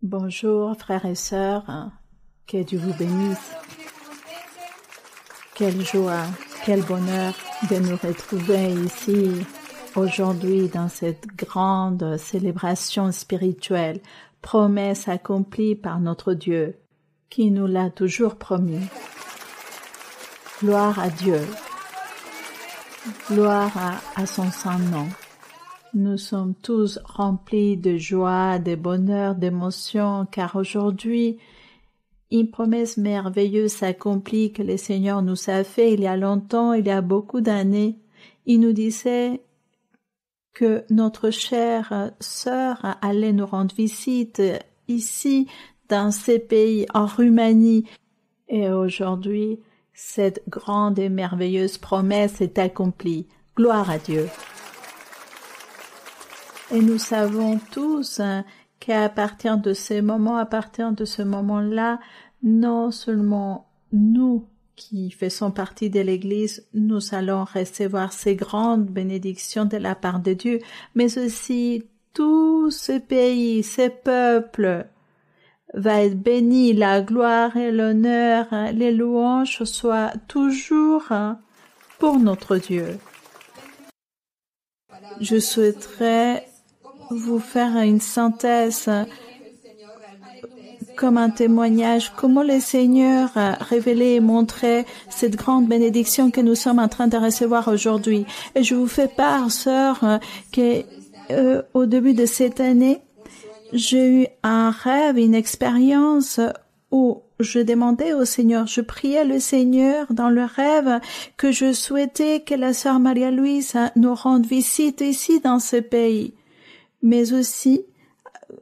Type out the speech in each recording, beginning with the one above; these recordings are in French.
Bonjour frères et sœurs, que Dieu vous bénisse. Quelle joie, quel bonheur de nous retrouver ici aujourd'hui dans cette grande célébration spirituelle, promesse accomplie par notre Dieu, qui nous l'a toujours promis. Gloire à Dieu, gloire à son saint nom. Nous sommes tous remplis de joie, de bonheur, d'émotion, car aujourd'hui, une promesse merveilleuse s'accomplit que le Seigneur nous a fait il y a longtemps, il y a beaucoup d'années. Il nous disait que notre chère sœur allait nous rendre visite ici, dans ces pays, en Roumanie. Et aujourd'hui, cette grande et merveilleuse promesse est accomplie. Gloire à Dieu. Et nous savons tous qu'à partir de ce moment-là, non seulement nous qui faisons partie de l'Église, nous allons recevoir ces grandes bénédictions de la part de Dieu, mais aussi tout ce pays, ce peuple va être béni, la gloire et l'honneur, les louanges soient toujours pour notre Dieu. Je souhaiterais vous faire une synthèse comme un témoignage, comment le Seigneur a révélé et montré cette grande bénédiction que nous sommes en train de recevoir aujourd'hui. Et je vous fais part, sœur, que au début de cette année, j'ai eu un rêve, une expérience où je demandais au Seigneur, je priais le Seigneur dans le rêve que je souhaitais que la sœur Maria-Louise nous rende visite ici dans ce pays. Mais aussi,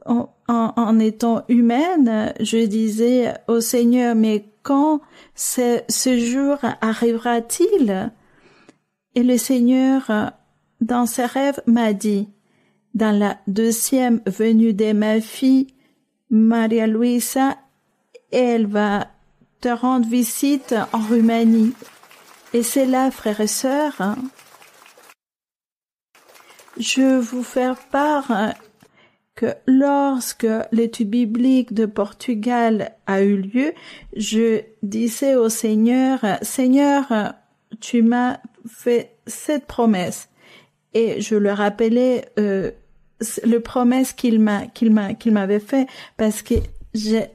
en étant humaine, je disais au Seigneur, mais quand ce jour arrivera-t-il? Et le Seigneur, dans ses rêves, m'a dit, dans la deuxième venue de ma fille, Maria-Louisa, elle va te rendre visite en Roumanie. Et c'est là, frères et sœurs, je vous faire part que lorsque l'étude biblique de Portugal a eu lieu, je disais au Seigneur, Seigneur, tu m'as fait cette promesse. Et je le rappelais, le promesse qu'il m'avait fait, parce que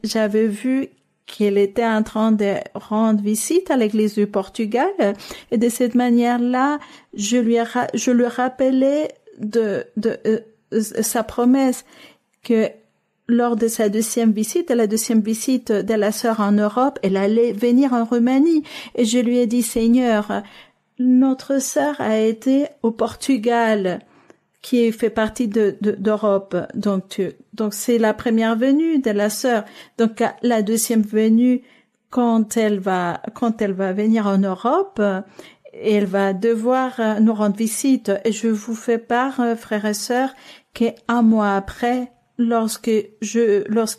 j'avais vu qu'il était en train de rendre visite à l'église du Portugal, et de cette manière-là, je lui rappelais de sa promesse que lors de sa deuxième visite, de la deuxième visite de la sœur en Europe, elle allait venir en Roumanie. Et je lui ai dit, Seigneur, notre sœur a été au Portugal, qui fait partie d'Europe. Donc c'est la première venue de la sœur. Donc la deuxième venue, quand elle va venir en Europe, elle va devoir nous rendre visite. Et je vous fais part, frères et sœurs, qu'un mois après, lorsque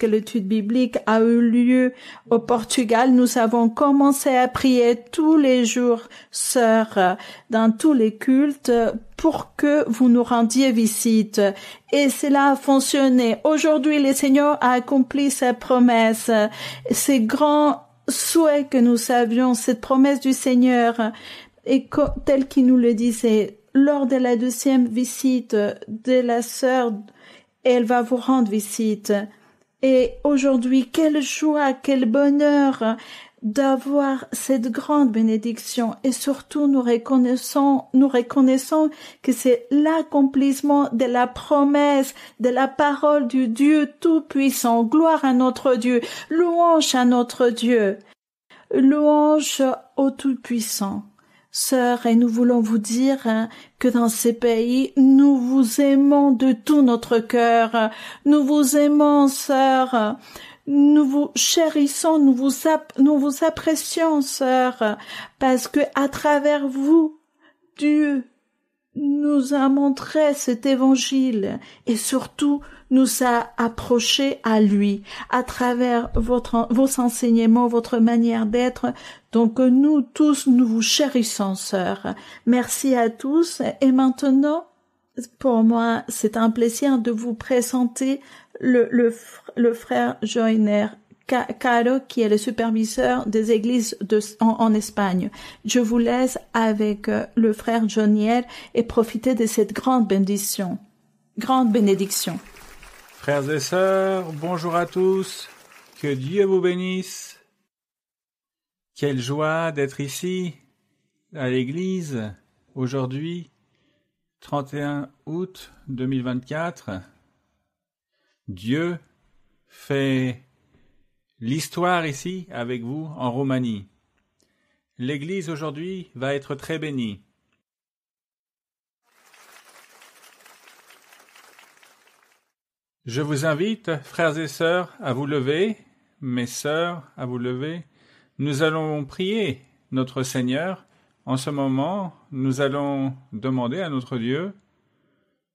l'étude biblique a eu lieu au Portugal, nous avons commencé à prier tous les jours, sœurs, dans tous les cultes, pour que vous nous rendiez visite. Et cela a fonctionné. Aujourd'hui, le Seigneur a accompli sa promesse. Ces grands souhaits que nous savions, cette promesse du Seigneur, et tel qu'il nous le disait, lors de la deuxième visite de la sœur, elle va vous rendre visite. Et aujourd'hui, quelle joie, quel bonheur d'avoir cette grande bénédiction. Et surtout, nous reconnaissons que c'est l'accomplissement de la promesse, de la parole du Dieu Tout-Puissant. Gloire à notre Dieu. Louange à notre Dieu. Louange au Tout-Puissant. Sœurs, et nous voulons vous dire que dans ces pays, nous vous aimons de tout notre cœur. Nous vous aimons, sœurs. Nous vous chérissons, nous vous apprécions, sœurs, parce que à travers vous, Dieu nous a montré cet évangile et surtout nous a approchés à lui à travers vos enseignements, votre manière d'être. Donc nous tous, nous vous chérissons, sœurs. Merci à tous. Et maintenant, pour moi, c'est un plaisir de vous présenter le frère Joyner Caro, qui est le superviseur des églises en Espagne. Je vous laisse avec le frère Joyner et profitez de cette grande bénédiction. Frères et sœurs, bonjour à tous. Que Dieu vous bénisse. Quelle joie d'être ici, à l'église, aujourd'hui, 31 août 2024. Dieu fait l'histoire ici avec vous en Roumanie. L'église aujourd'hui va être très bénie. Je vous invite, frères et sœurs, à vous lever, mes sœurs, à vous lever. Nous allons prier notre Seigneur. En ce moment, nous allons demander à notre Dieu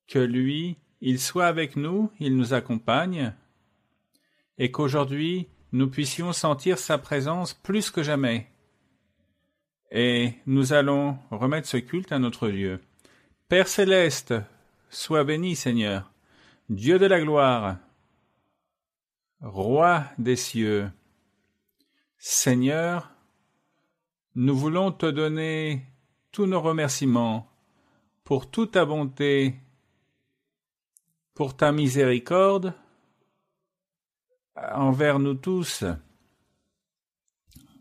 que lui, il soit avec nous, il nous accompagne, et qu'aujourd'hui, nous puissions sentir sa présence plus que jamais. Et nous allons remettre ce culte à notre Dieu. Père céleste, sois béni, Seigneur. Dieu de la gloire, Roi des cieux, Seigneur, nous voulons te donner tous nos remerciements pour toute ta bonté, pour ta miséricorde envers nous tous,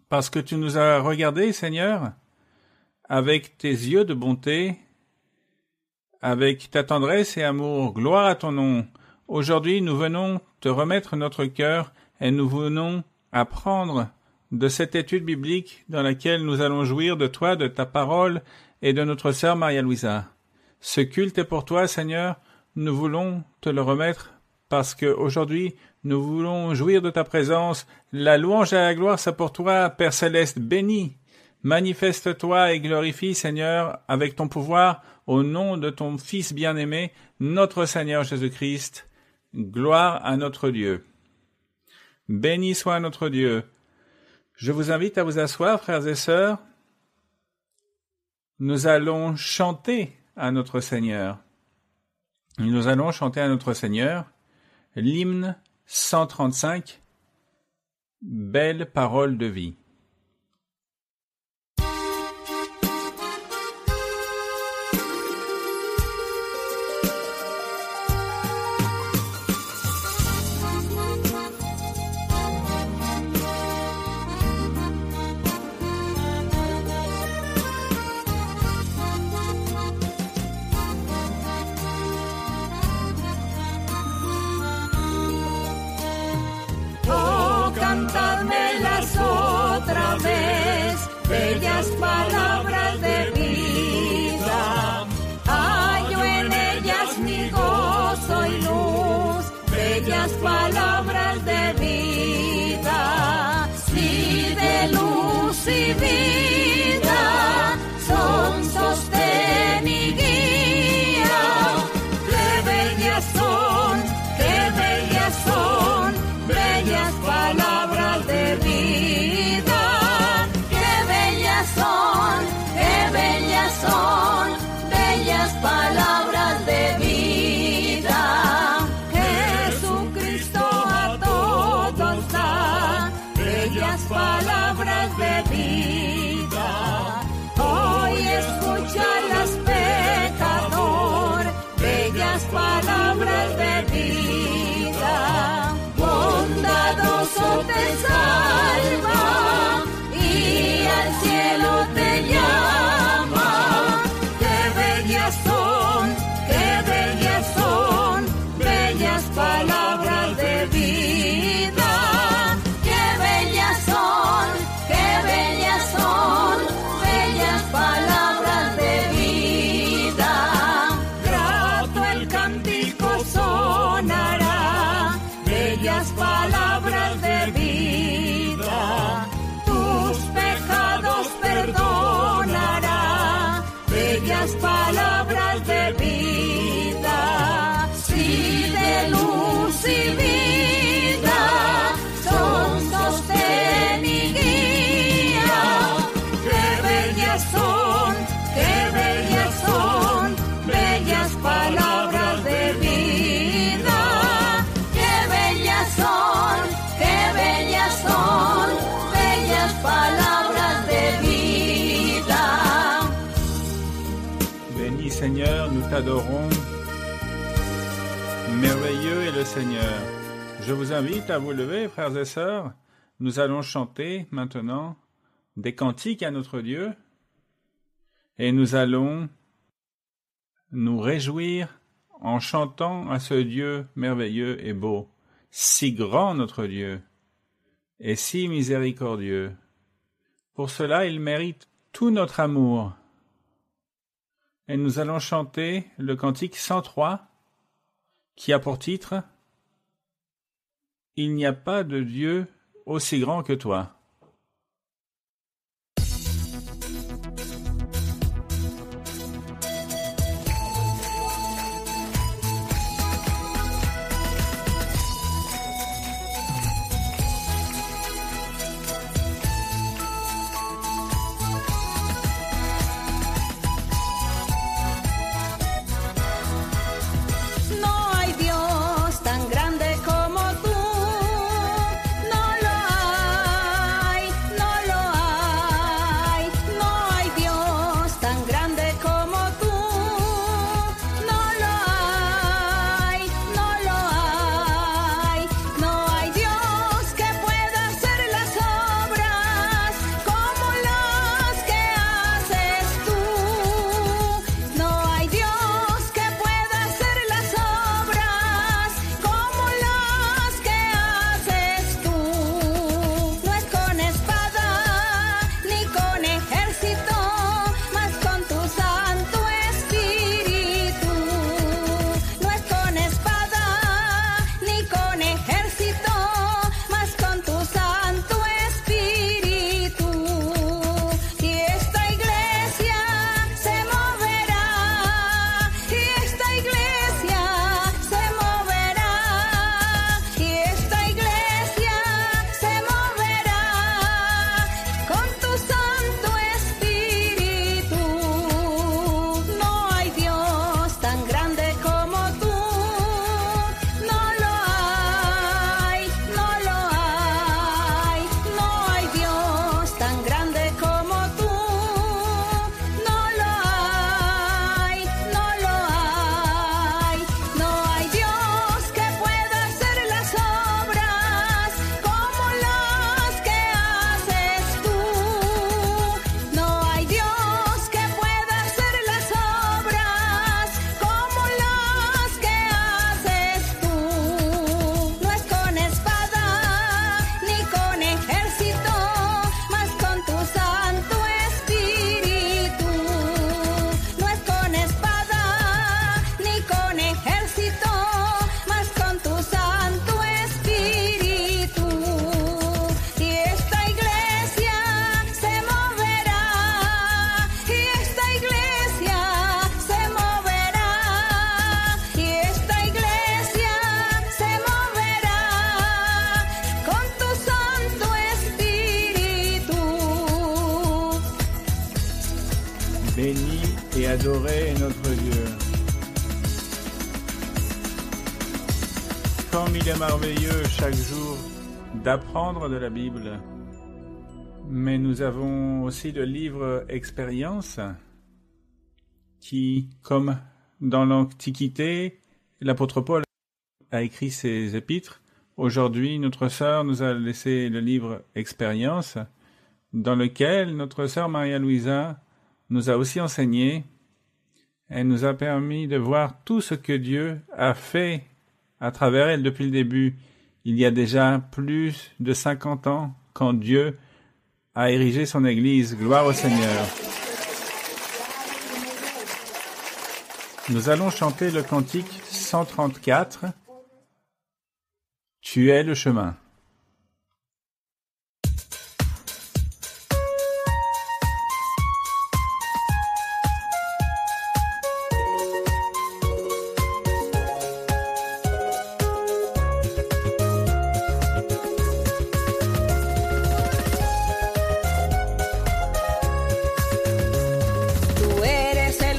parce que tu nous as regardés, Seigneur, avec tes yeux de bonté, avec ta tendresse et amour. Gloire à ton nom. Aujourd'hui, nous venons te remettre notre cœur et nous venons apprendre de cette étude biblique dans laquelle nous allons jouir de toi, de ta parole et de notre sœur Maria-Louisa. Ce culte est pour toi, Seigneur. Nous voulons te le remettre parce que aujourd'hui, nous voulons jouir de ta présence. La louange et la gloire, c'est pour toi, Père céleste, béni. Manifeste-toi et glorifie, Seigneur, avec ton pouvoir, au nom de ton Fils bien-aimé, notre Seigneur Jésus-Christ. Gloire à notre Dieu. Béni soit notre Dieu. Je vous invite à vous asseoir, frères et sœurs. Nous allons chanter à notre Seigneur. Nous allons chanter à notre Seigneur l'hymne 135, Belle parole de vie. Bellas palabras de vida, hallo en ellas mi gozo y luz, bellas palabras de vida, sí, de luz y vida, son sostén y guía, qué bellas son, bellas palabras de vida. Son bellas palabras de vida. Jesucristo a todos da bellas palabras de vida. Hoy escúchalas, pecador, bellas palabras de vida. Bondadoso te salva y al cielo te llama. Palabras de vida, qué bellas son, bellas palabras de vida. Grato el cántico sonará, bellas palabras de vida. Tus pecados perdonará, bellas palabras de vida. Sí, de luz y vida, son sostén y guía. Qué bellas son, bellas palabras. t'adorons. Merveilleux est le Seigneur. Je vous invite à vous lever, frères et sœurs. Nous allons chanter maintenant des cantiques à notre Dieu et nous allons nous réjouir en chantant à ce Dieu merveilleux et beau, si grand notre Dieu et si miséricordieux. Pour cela, il mérite tout notre amour. Et nous allons chanter le cantique 103 qui a pour titre « Il n'y a pas de Dieu aussi grand que toi ». Béni et adoré est notre Dieu. Comme il est merveilleux chaque jour d'apprendre de la Bible. Mais nous avons aussi le livre Expérience qui, comme dans l'Antiquité, l'apôtre Paul a écrit ses épîtres. Aujourd'hui, notre sœur nous a laissé le livre Expérience dans lequel notre sœur Maria-Louisa nous a aussi enseigné. Elle nous a permis de voir tout ce que Dieu a fait à travers elle depuis le début. Il y a déjà plus de 50 ans quand Dieu a érigé son Église. Gloire au Seigneur. Nous allons chanter le cantique 134. Tu es le chemin. Te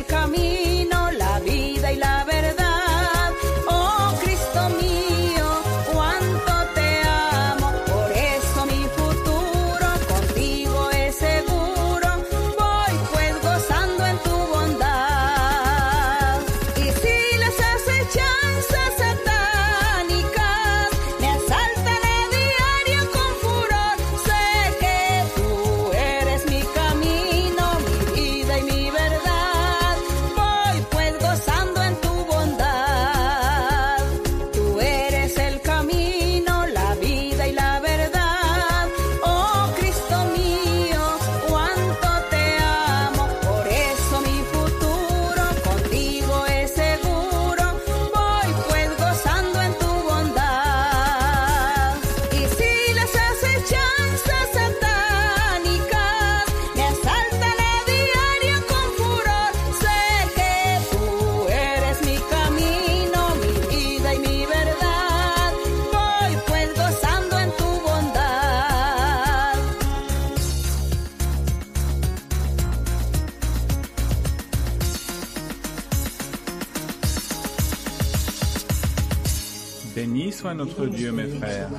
soit notre Dieu, mes frères.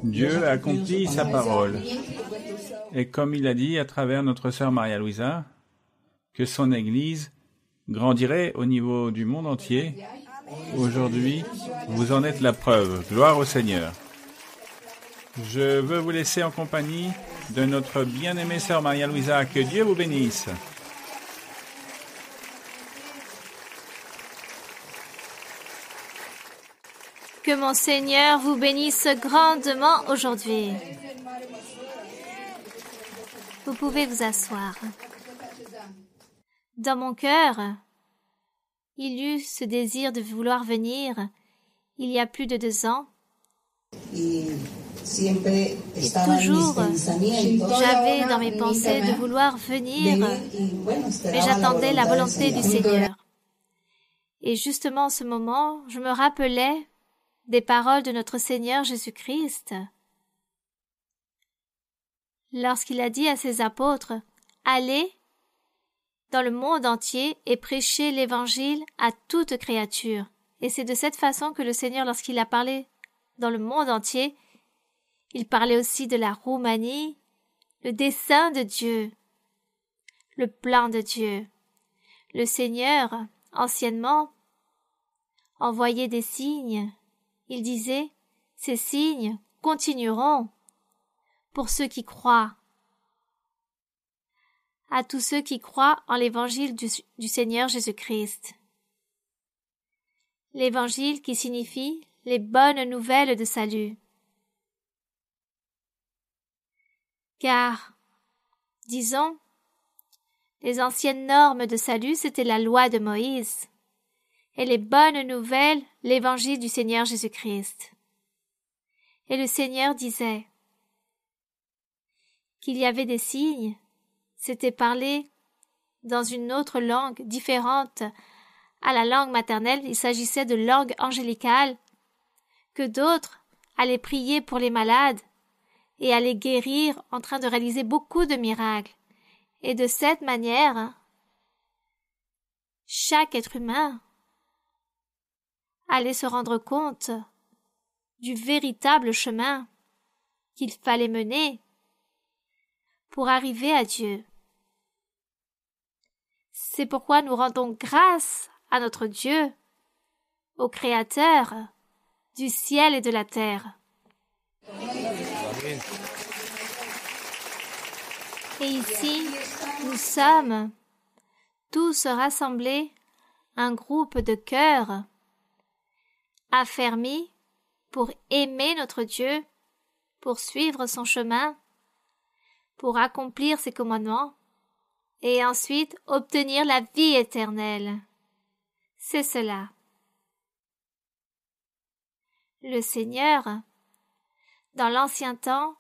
Dieu a accompli sa parole. Et comme il a dit à travers notre sœur Maria Luisa, que son Église grandirait au niveau du monde entier, aujourd'hui, vous en êtes la preuve. Gloire au Seigneur. Je veux vous laisser en compagnie de notre bien-aimée sœur Maria Luisa. Que Dieu vous bénisse. Que mon Seigneur vous bénisse grandement aujourd'hui. Vous pouvez vous asseoir. Dans mon cœur, il y eut ce désir de vouloir venir il y a plus de 2 ans. Et toujours, j'avais dans mes pensées de vouloir venir, mais j'attendais la volonté du Seigneur. Et justement en ce moment, je me rappelais des paroles de notre Seigneur Jésus-Christ, lorsqu'il a dit à ses apôtres, « Allez dans le monde entier et prêchez l'Évangile à toute créature. » Et c'est de cette façon que le Seigneur, lorsqu'il a parlé dans le monde entier, il parlait aussi de la Roumanie, le dessein de Dieu, le plan de Dieu. Le Seigneur, anciennement, envoyait des signes. Il disait, ces signes continueront pour ceux qui croient. À tous ceux qui croient en l'évangile du Seigneur Jésus-Christ. L'évangile qui signifie les bonnes nouvelles de salut. Car, disons, les anciennes normes de salut, c'était la loi de Moïse. Et les bonnes nouvelles, l'évangile du Seigneur Jésus-Christ. Et le Seigneur disait qu'il y avait des signes, c'était parlé dans une autre langue différente à la langue maternelle, il s'agissait de langue angélicale, que d'autres allaient prier pour les malades et allaient guérir en train de réaliser beaucoup de miracles. Et de cette manière, chaque être humain allait se rendre compte du véritable chemin qu'il fallait mener pour arriver à Dieu. C'est pourquoi nous rendons grâce à notre Dieu, au Créateur du ciel et de la terre. Et ici, nous sommes tous rassemblés, un groupe de cœurs affermis pour aimer notre Dieu, pour suivre son chemin, pour accomplir ses commandements et ensuite obtenir la vie éternelle. C'est cela. Le Seigneur, dans l'ancien temps,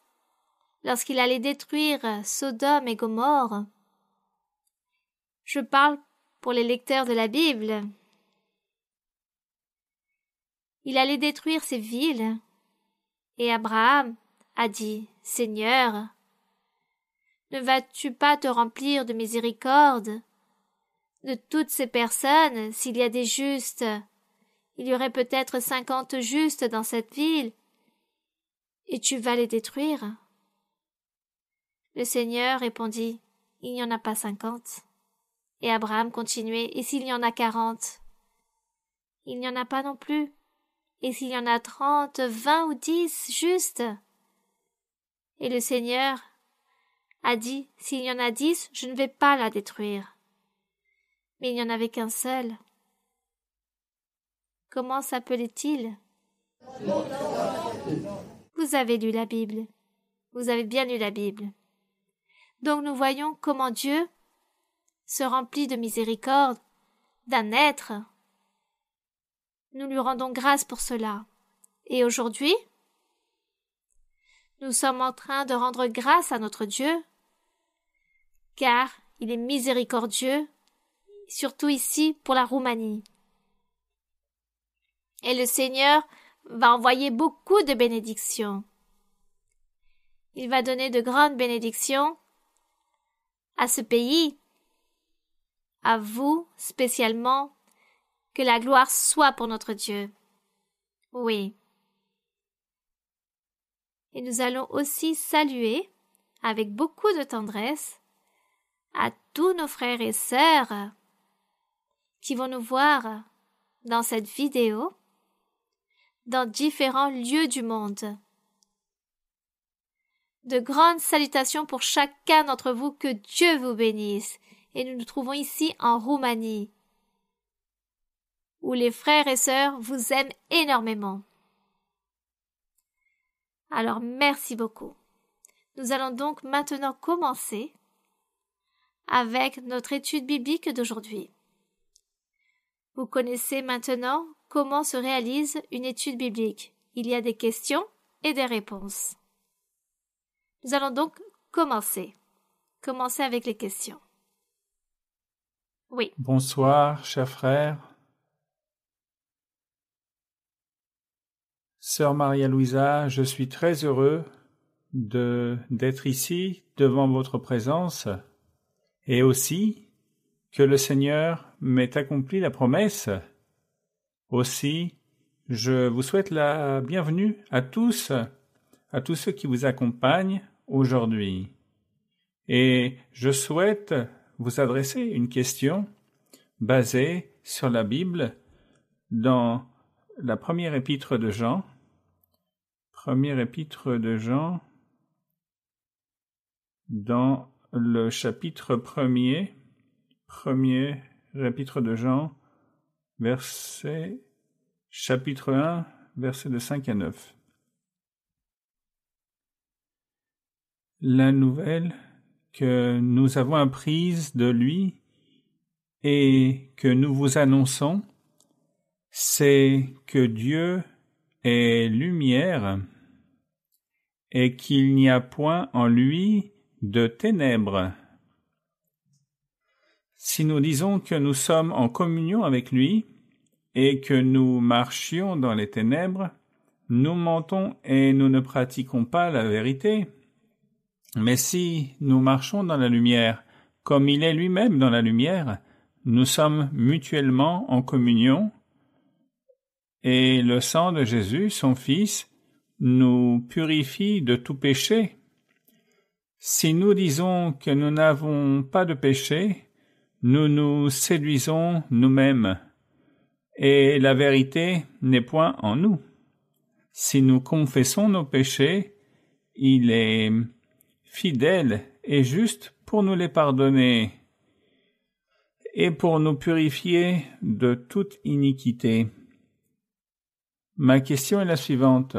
lorsqu'il allait détruire Sodome et Gomorrhe, je parle pour les lecteurs de la Bible, il allait détruire ces villes, et Abraham a dit, « Seigneur, ne vas-tu pas te remplir de miséricorde de toutes ces personnes, s'il y a des justes, il y aurait peut-être 50 justes dans cette ville, et tu vas les détruire. » Le Seigneur répondit, « Il n'y en a pas 50. » Et Abraham continuait, « Et s'il y en a 40 ? Il n'y en a pas non plus. Et s'il y en a 30, 20 ou 10 justes ? » Et le Seigneur a dit, « S'il y en a 10, je ne vais pas la détruire. » Mais il n'y en avait qu'un seul. Comment s'appelait-il? Vous avez lu la Bible. Vous avez bien lu la Bible. Donc nous voyons comment Dieu se remplit de miséricorde d'un être. Nous lui rendons grâce pour cela. Et aujourd'hui, nous sommes en train de rendre grâce à notre Dieu, car il est miséricordieux, surtout ici pour la Roumanie. Et le Seigneur va envoyer beaucoup de bénédictions. Il va donner de grandes bénédictions à ce pays, à vous spécialement, que la gloire soit pour notre Dieu. Oui. Et nous allons aussi saluer, avec beaucoup de tendresse, à tous nos frères et sœurs qui vont nous voir dans cette vidéo, dans différents lieux du monde. De grandes salutations pour chacun d'entre vous, que Dieu vous bénisse. Et nous nous trouvons ici en Roumanie, où les frères et sœurs vous aiment énormément. Alors merci beaucoup. Nous allons donc maintenant commencer avec notre étude biblique d'aujourd'hui. Vous connaissez maintenant comment se réalise une étude biblique. Il y a des questions et des réponses. Nous allons donc commencer avec les questions. Oui. Bonsoir, chers frères. Sœur Maria-Louisa, je suis très heureux d'être ici devant votre présence et aussi que le Seigneur m'ait accompli la promesse. Aussi, je vous souhaite la bienvenue à tous ceux qui vous accompagnent aujourd'hui. Et je souhaite vous adresser une question basée sur la Bible dans la première épître de Jean. Première épître de Jean, dans le chapitre 1er, première épître de Jean, chapitre 1, versets de 5 à 9. La nouvelle que nous avons apprise de lui et que nous vous annonçons, c'est que Dieu est lumière et qu'il n'y a point en lui de ténèbres. Si nous disons que nous sommes en communion avec lui et que nous marchions dans les ténèbres, nous mentons et nous ne pratiquons pas la vérité. Mais si nous marchons dans la lumière, comme il est lui-même dans la lumière, nous sommes mutuellement en communion, et le sang de Jésus, son Fils, nous purifie de tout péché. Si nous disons que nous n'avons pas de péché, nous nous séduisons nous-mêmes, et la vérité n'est point en nous. Si nous confessons nos péchés, il est fidèle et juste pour nous les pardonner et pour nous purifier de toute iniquité. Ma question est la suivante,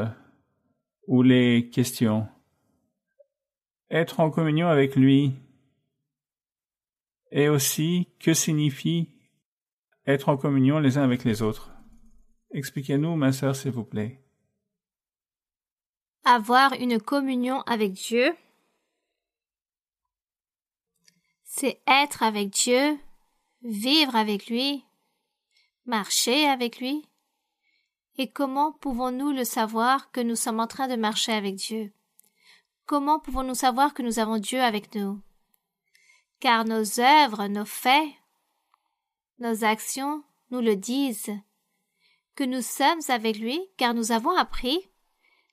ou les questions. Être en communion avec lui, et aussi que signifie être en communion les uns avec les autres? Expliquez-nous, ma sœur, s'il vous plaît. Avoir une communion avec Dieu, c'est être avec Dieu, vivre avec lui, marcher avec lui. Et comment pouvons-nous le savoir que nous sommes en train de marcher avec Dieu? Comment pouvons-nous savoir que nous avons Dieu avec nous? Car nos œuvres, nos faits, nos actions nous le disent, que nous sommes avec lui car nous avons appris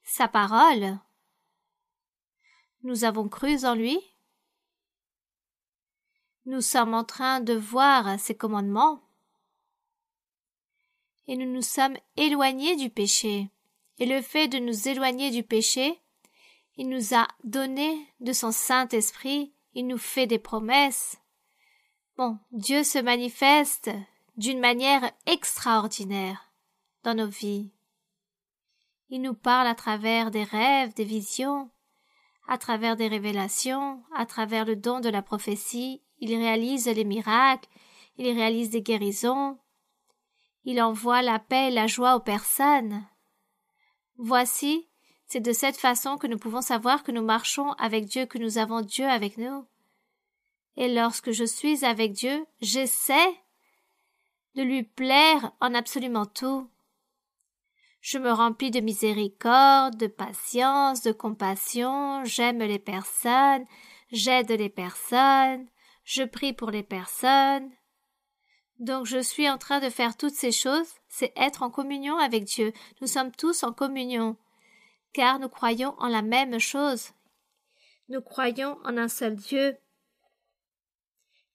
sa parole. Nous avons cru en lui. Nous sommes en train de voir ses commandements. Et nous nous sommes éloignés du péché. Et le fait de nous éloigner du péché, il nous a donné de son Saint-Esprit, il nous fait des promesses. Bon, Dieu se manifeste d'une manière extraordinaire dans nos vies. Il nous parle à travers des rêves, des visions, à travers des révélations, à travers le don de la prophétie. Il réalise les miracles, il réalise des guérisons. Il envoie la paix et la joie aux personnes. Voici, c'est de cette façon que nous pouvons savoir que nous marchons avec Dieu, que nous avons Dieu avec nous. Et lorsque je suis avec Dieu, j'essaie de lui plaire en absolument tout. Je me remplis de miséricorde, de patience, de compassion, j'aime les personnes, j'aide les personnes, je prie pour les personnes. Donc je suis en train de faire toutes ces choses, c'est être en communion avec Dieu. Nous sommes tous en communion, car nous croyons en la même chose. Nous croyons en un seul Dieu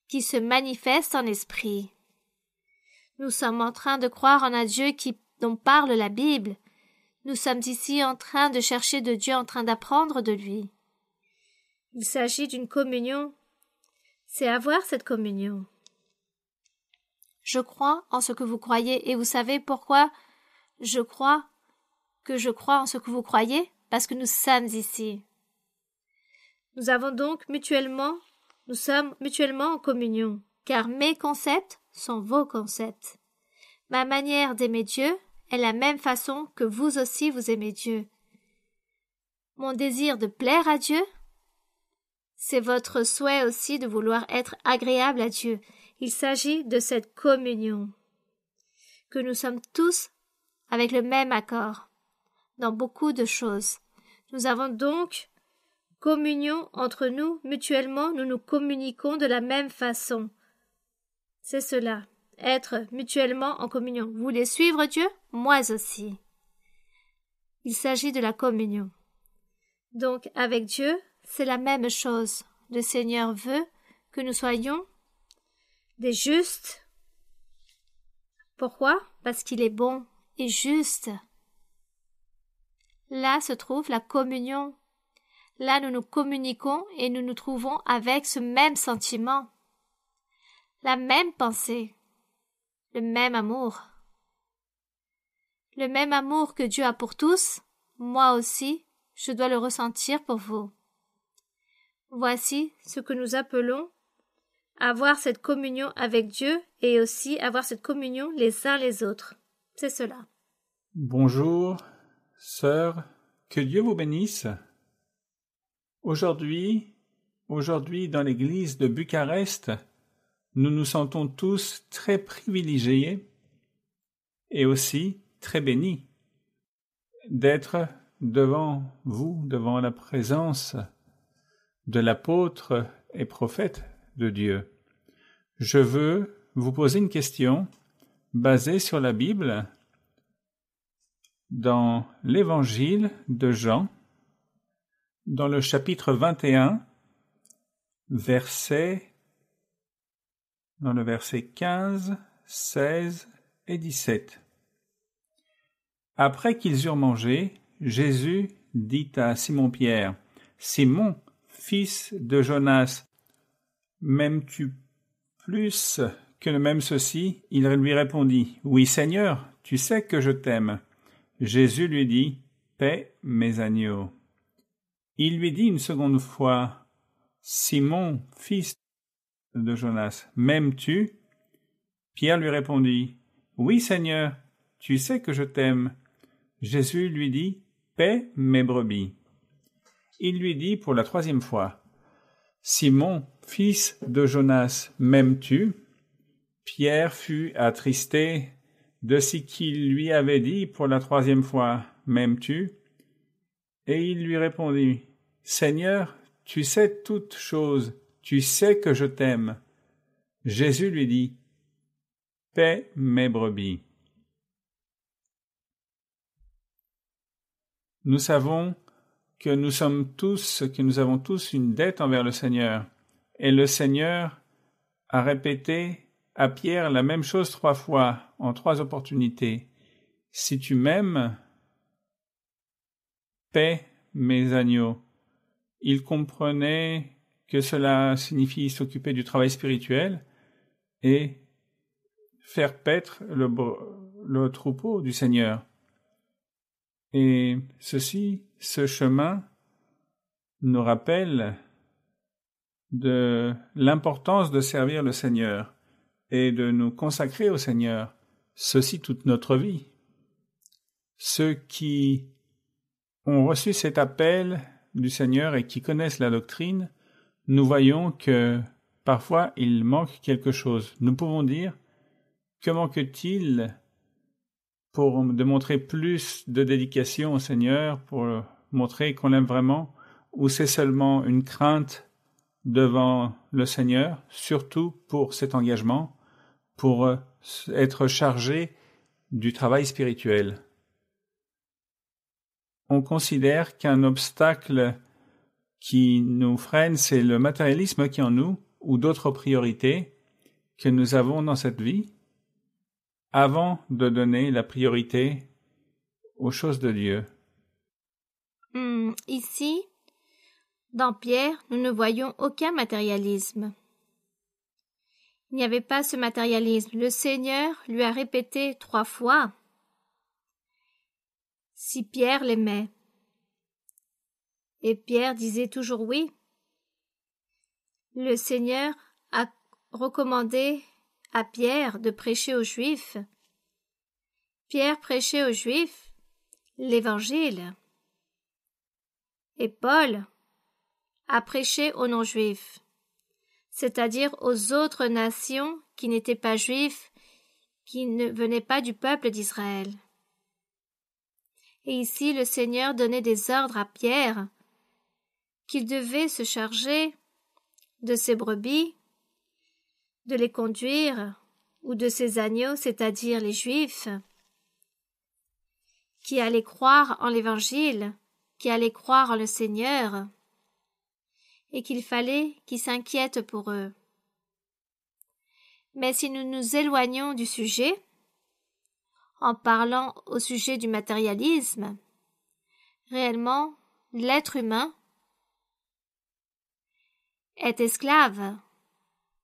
qui se manifeste en esprit. Nous sommes en train de croire en un Dieu dont parle la Bible. Nous sommes ici en train de chercher de Dieu, en train d'apprendre de lui. Il s'agit d'une communion. C'est avoir cette communion. Je crois en ce que vous croyez, et vous savez pourquoi je crois en ce que vous croyez? Parce que nous sommes ici. Nous sommes mutuellement en communion, car mes concepts sont vos concepts. Ma manière d'aimer Dieu est la même façon que vous aussi vous aimez Dieu. Mon désir de plaire à Dieu, c'est votre souhait aussi de vouloir être agréable à Dieu. Il s'agit de cette communion, que nous sommes tous avec le même accord dans beaucoup de choses. Nous avons donc communion entre nous, mutuellement, nous nous communiquons de la même façon. C'est cela, être mutuellement en communion. Vous voulez suivre Dieu? Moi aussi. Il s'agit de la communion. Donc, avec Dieu, c'est la même chose. Le Seigneur veut que nous soyons des justes. Pourquoi? Parce qu'il est bon et juste. Là se trouve la communion. Là, nous nous communiquons et nous nous trouvons avec ce même sentiment, la même pensée, le même amour. Le même amour que Dieu a pour tous, moi aussi, je dois le ressentir pour vous. Voici ce que nous appelons avoir cette communion avec Dieu et aussi avoir cette communion les uns les autres. C'est cela. Bonjour, sœurs, que Dieu vous bénisse. Aujourd'hui, dans l'église de Bucarest, nous nous sentons tous très privilégiés et aussi très bénis d'être devant vous, devant la présence de l'apôtre et prophète de Dieu. Je veux vous poser une question basée sur la Bible dans l'évangile de Jean, dans le chapitre 21, dans le verset 15, 16 et 17. Après qu'ils eurent mangé, Jésus dit à Simon-Pierre, « Simon, fils de Jonas, m'aimes-tu plus que même ceci ?» Il lui répondit, « Oui, Seigneur, tu sais que je t'aime. » Jésus lui dit, « Paie mes agneaux. » Il lui dit une seconde fois, « Simon, fils de Jonas, m'aimes-tu » Pierre lui répondit, « Oui, Seigneur, tu sais que je t'aime. » Jésus lui dit, « Paie mes brebis. » Il lui dit pour la troisième fois, « Simon, fils de Jonas, m'aimes-tu » Pierre fut attristé de ce qu'il lui avait dit pour la troisième fois, « M'aimes-tu » Et il lui répondit, « Seigneur, tu sais toutes choses, tu sais que je t'aime. » Jésus lui dit, « Paie mes brebis. » Nous savons que nous avons tous une dette envers le Seigneur. Et le Seigneur a répété à Pierre la même chose 3 fois, en 3 opportunités. « Si tu m'aimes, paie mes agneaux. » Il comprenait que cela signifie s'occuper du travail spirituel et faire paître le troupeau du Seigneur. Et ce chemin nous rappelle de l'importance de servir le Seigneur et de nous consacrer au Seigneur, ceci toute notre vie. Ceux qui ont reçu cet appel du Seigneur et qui connaissent la doctrine, nous voyons que parfois il manque quelque chose. Nous pouvons dire, que manque-t-il pour démontrer plus de dédication au Seigneur, pour montrer qu'on l'aime vraiment, ou c'est seulement une crainte devant le Seigneur, surtout pour cet engagement, pour être chargés du travail spirituel. On considère qu'un obstacle qui nous freine, c'est le matérialisme qui est en nous ou d'autres priorités que nous avons dans cette vie avant de donner la priorité aux choses de Dieu. Ici, dans Pierre, nous ne voyons aucun matérialisme. Il n'y avait pas ce matérialisme. Le Seigneur lui a répété 3 fois si Pierre l'aimait. Et Pierre disait toujours oui. Le Seigneur a recommandé à Pierre de prêcher aux Juifs. Pierre prêchait aux Juifs l'Évangile. Et Paul a prêché aux non-juifs, c'est-à-dire aux autres nations qui n'étaient pas juifs, qui ne venaient pas du peuple d'Israël. Et ici, le Seigneur donnait des ordres à Pierre qu'il devait se charger de ses brebis, de les conduire, ou de ses agneaux, c'est-à-dire les Juifs, qui allaient croire en l'Évangile, qui allaient croire en le Seigneur, et qu'il fallait qu'ils s'inquiètent pour eux. Mais si nous nous éloignons du sujet, en parlant au sujet du matérialisme, réellement, l'être humain est esclave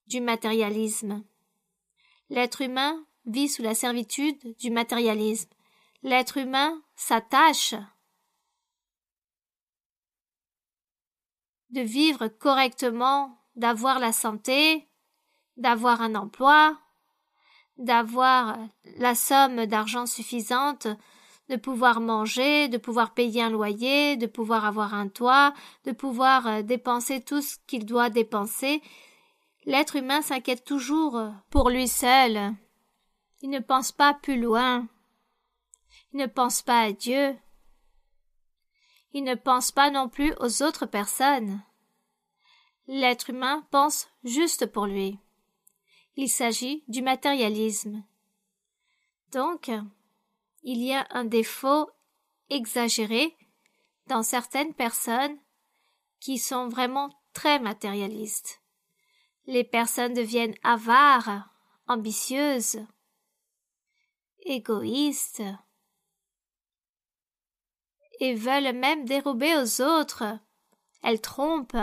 du matérialisme. L'être humain vit sous la servitude du matérialisme. L'être humain s'attache de vivre correctement, d'avoir la santé, d'avoir un emploi, d'avoir la somme d'argent suffisante, de pouvoir manger, de pouvoir payer un loyer, de pouvoir avoir un toit, de pouvoir dépenser tout ce qu'il doit dépenser. L'être humain s'inquiète toujours pour lui seul. Il ne pense pas plus loin. Il ne pense pas à Dieu. Il ne pense pas non plus aux autres personnes. L'être humain pense juste pour lui. Il s'agit du matérialisme. Donc, il y a un défaut exagéré dans certaines personnes qui sont vraiment très matérialistes. Les personnes deviennent avares, ambitieuses, égoïstes, et veulent même dérober aux autres. Elles trompent.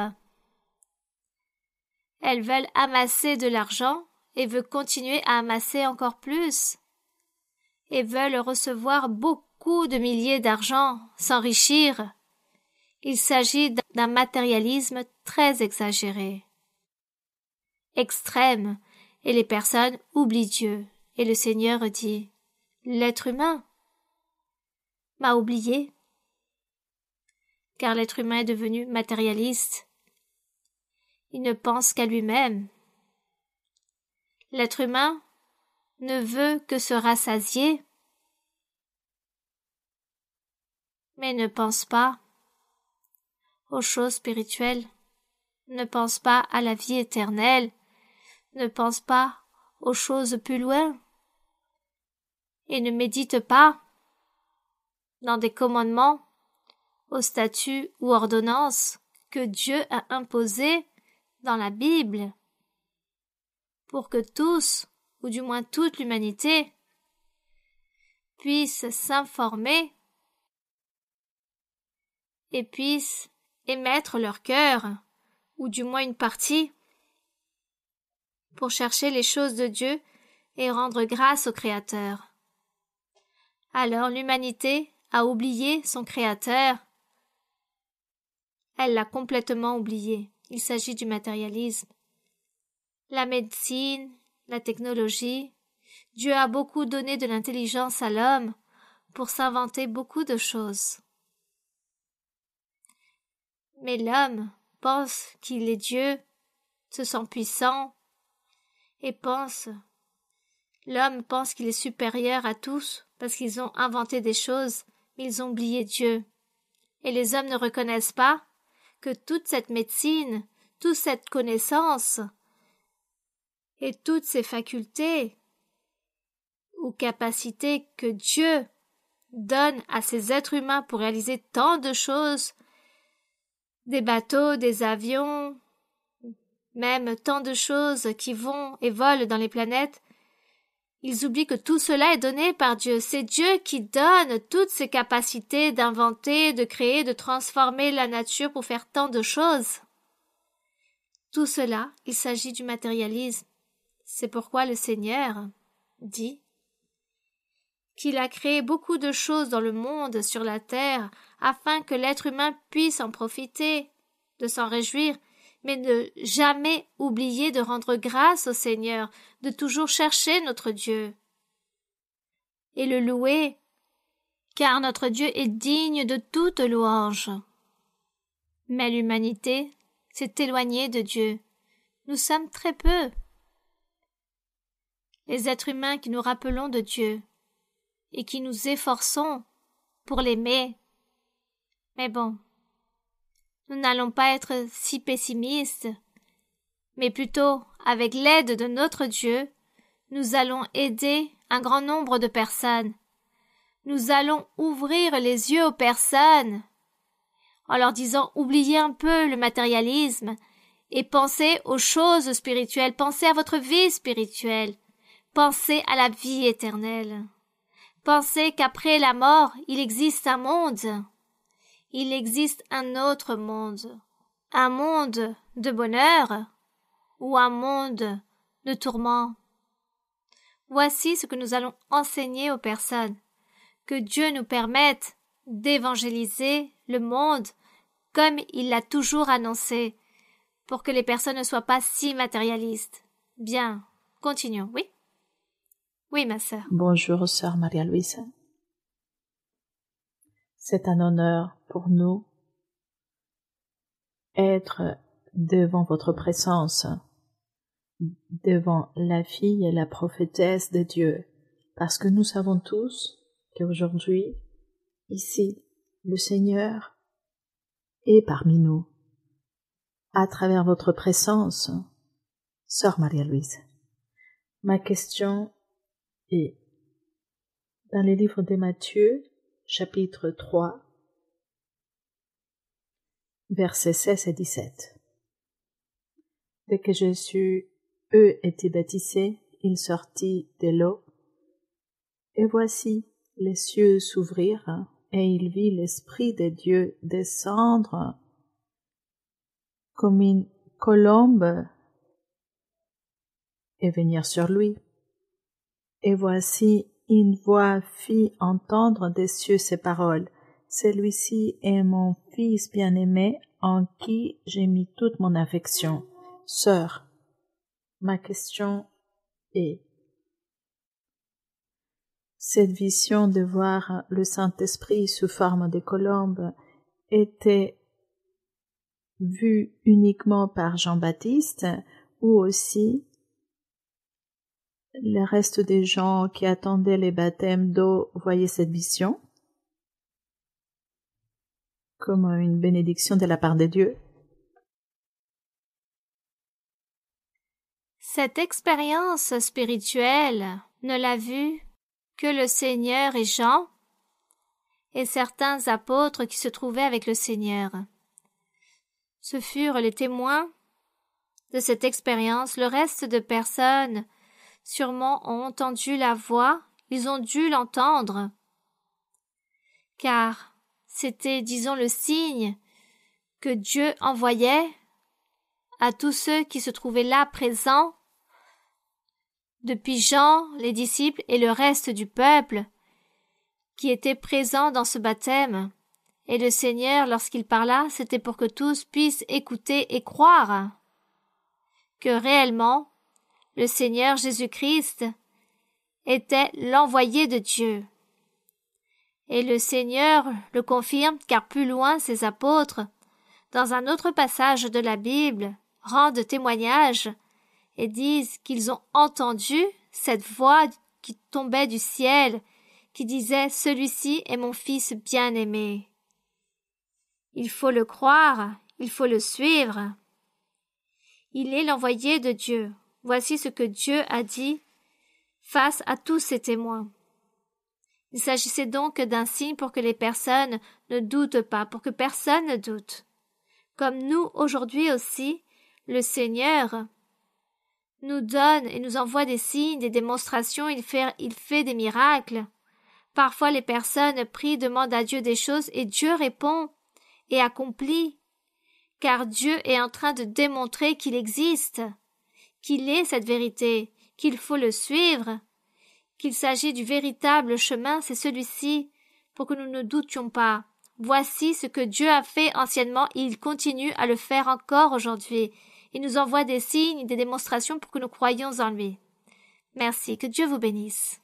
Elles veulent amasser de l'argent et veulent continuer à amasser encore plus. Et veulent recevoir beaucoup de milliers d'argent, s'enrichir. Il s'agit d'un matérialisme très exagéré, extrême, et les personnes oublient Dieu. Et le Seigneur dit, l'être humain m'a oublié. Car l'être humain est devenu matérialiste. Il ne pense qu'à lui-même. L'être humain ne veut que se rassasier, mais ne pense pas aux choses spirituelles, ne pense pas à la vie éternelle, ne pense pas aux choses plus loin, et ne médite pas dans des commandements, aux statuts ou ordonnances que Dieu a imposés dans la Bible, pour que tous, ou du moins toute l'humanité, puissent s'informer et puissent émettre leur cœur, ou du moins une partie, pour chercher les choses de Dieu et rendre grâce au Créateur. Alors l'humanité a oublié son Créateur. Elle l'a complètement oublié. Il s'agit du matérialisme. La médecine, la technologie, Dieu a beaucoup donné de l'intelligence à l'homme pour s'inventer beaucoup de choses. Mais l'homme pense qu'il est Dieu, se sent puissant, et l'homme pense qu'il est supérieur à tous parce qu'ils ont inventé des choses, mais ils ont oublié Dieu. Et les hommes ne reconnaissent pas que toute cette médecine, toute cette connaissance et toutes ces facultés ou capacités que Dieu donne à ces êtres humains pour réaliser tant de choses, des bateaux, des avions, même tant de choses qui vont et volent dans les planètes, ils oublient que tout cela est donné par Dieu. C'est Dieu qui donne toutes ces capacités d'inventer, de créer, de transformer la nature pour faire tant de choses. Tout cela, il s'agit du matérialisme. C'est pourquoi le Seigneur dit qu'il a créé beaucoup de choses dans le monde, sur la terre, afin que l'être humain puisse en profiter, de s'en réjouir, mais ne jamais oublier de rendre grâce au Seigneur, de toujours chercher notre Dieu et le louer, car notre Dieu est digne de toute louange. Mais l'humanité s'est éloignée de Dieu. Nous sommes très peu. Les êtres humains qui nous rappelons de Dieu et qui nous efforçons pour l'aimer. Mais bon, nous n'allons pas être si pessimistes, mais plutôt, avec l'aide de notre Dieu, nous allons aider un grand nombre de personnes. Nous allons ouvrir les yeux aux personnes en leur disant oubliez un peu le matérialisme et pensez aux choses spirituelles, pensez à votre vie spirituelle, pensez à la vie éternelle. Pensez qu'après la mort, il existe un monde. Il existe un autre monde. Un monde de bonheur ou un monde de tourment. Voici ce que nous allons enseigner aux personnes. Que Dieu nous permette d'évangéliser le monde comme il l'a toujours annoncé, pour que les personnes ne soient pas si matérialistes. Bien, continuons, oui? Oui, ma sœur. Bonjour, sœur Maria-Louise. C'est un honneur pour nous être devant votre présence, devant la fille et la prophétesse de Dieu, parce que nous savons tous qu'aujourd'hui, ici, le Seigneur est parmi nous, à travers votre présence, sœur Maria-Louise. Ma question est, dans les livres de Matthieu, chapitre 3, versets 16 et 17. Dès que Jésus eut été baptisé, il sortit de l'eau, et voici, les cieux s'ouvrirent, et il vit l'Esprit de Dieu descendre comme une colombe et venir sur lui. Et voici, une voix fit entendre des cieux ces paroles. Celui-ci est mon Fils bien-aimé, en qui j'ai mis toute mon affection. Sœur, ma question est, cette vision de voir le Saint-Esprit sous forme de colombe était vue uniquement par Jean-Baptiste ou aussi le reste des gens qui attendaient les baptêmes d'eau voyaient cette vision comme une bénédiction de la part de Dieu? Cette expérience spirituelle ne l'a vue que le Seigneur et Jean et certains apôtres qui se trouvaient avec le Seigneur. Ce furent les témoins de cette expérience. Le reste de personnes sûrement ont entendu la voix, ils ont dû l'entendre, car c'était, disons, le signe que Dieu envoyait à tous ceux qui se trouvaient là présents, depuis Jean, les disciples et le reste du peuple qui était présent dans ce baptême. Et le Seigneur, lorsqu'il parla, c'était pour que tous puissent écouter et croire que réellement le Seigneur Jésus-Christ était l'envoyé de Dieu. Et le Seigneur le confirme, car plus loin ses apôtres, dans un autre passage de la Bible, rendent témoignage et disent qu'ils ont entendu cette voix qui tombait du ciel, qui disait « Celui-ci est mon Fils bien-aimé ». Il faut le croire, il faut le suivre. Il est l'envoyé de Dieu. Voici ce que Dieu a dit. face à tous ces témoins. Il s'agissait donc d'un signe pour que les personnes ne doutent pas, pour que personne ne doute. Comme nous, aujourd'hui aussi, le Seigneur nous donne et nous envoie des signes, des démonstrations, il fait des miracles. Parfois, les personnes prient, demandent à Dieu des choses et Dieu répond et accomplit, car Dieu est en train de démontrer qu'il existe, qu'il est cette vérité, qu'il faut le suivre, qu'il s'agit du véritable chemin, c'est celui-ci, pour que nous ne doutions pas. Voici ce que Dieu a fait anciennement et il continue à le faire encore aujourd'hui. Il nous envoie des signes, des démonstrations pour que nous croyions en lui. Merci, que Dieu vous bénisse.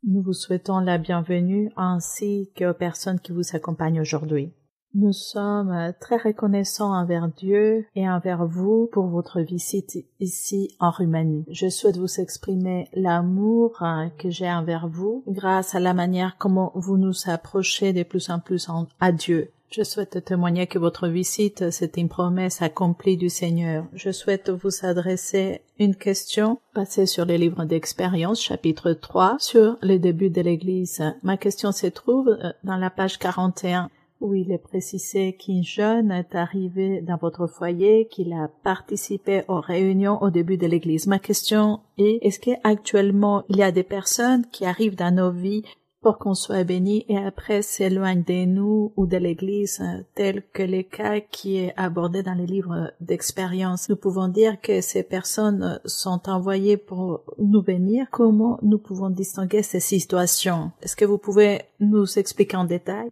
Nous vous souhaitons la bienvenue ainsi qu'aux personnes qui vous accompagnent aujourd'hui. Nous sommes très reconnaissants envers Dieu et envers vous pour votre visite ici en Roumanie. Je souhaite vous exprimer l'amour que j'ai envers vous grâce à la manière comment vous nous approchez de plus en plus à Dieu. Je souhaite témoigner que votre visite, c'est une promesse accomplie du Seigneur. Je souhaite vous adresser une question basée sur les livres d'expérience, chapitre 3, sur le début de l'Église. Ma question se trouve dans la page 41. Où il est précisé qu'un jeune est arrivé dans votre foyer, qu'il a participé aux réunions au début de l'Église. Ma question est-ce qu'actuellement il y a des personnes qui arrivent dans nos vies pour qu'on soit bénis et après s'éloignent de nous ou de l'Église, tel que le cas qui est abordé dans les livres d'expérience? Nous pouvons dire que ces personnes sont envoyées pour nous bénir. Comment nous pouvons distinguer ces situations? Est-ce que vous pouvez nous expliquer en détail?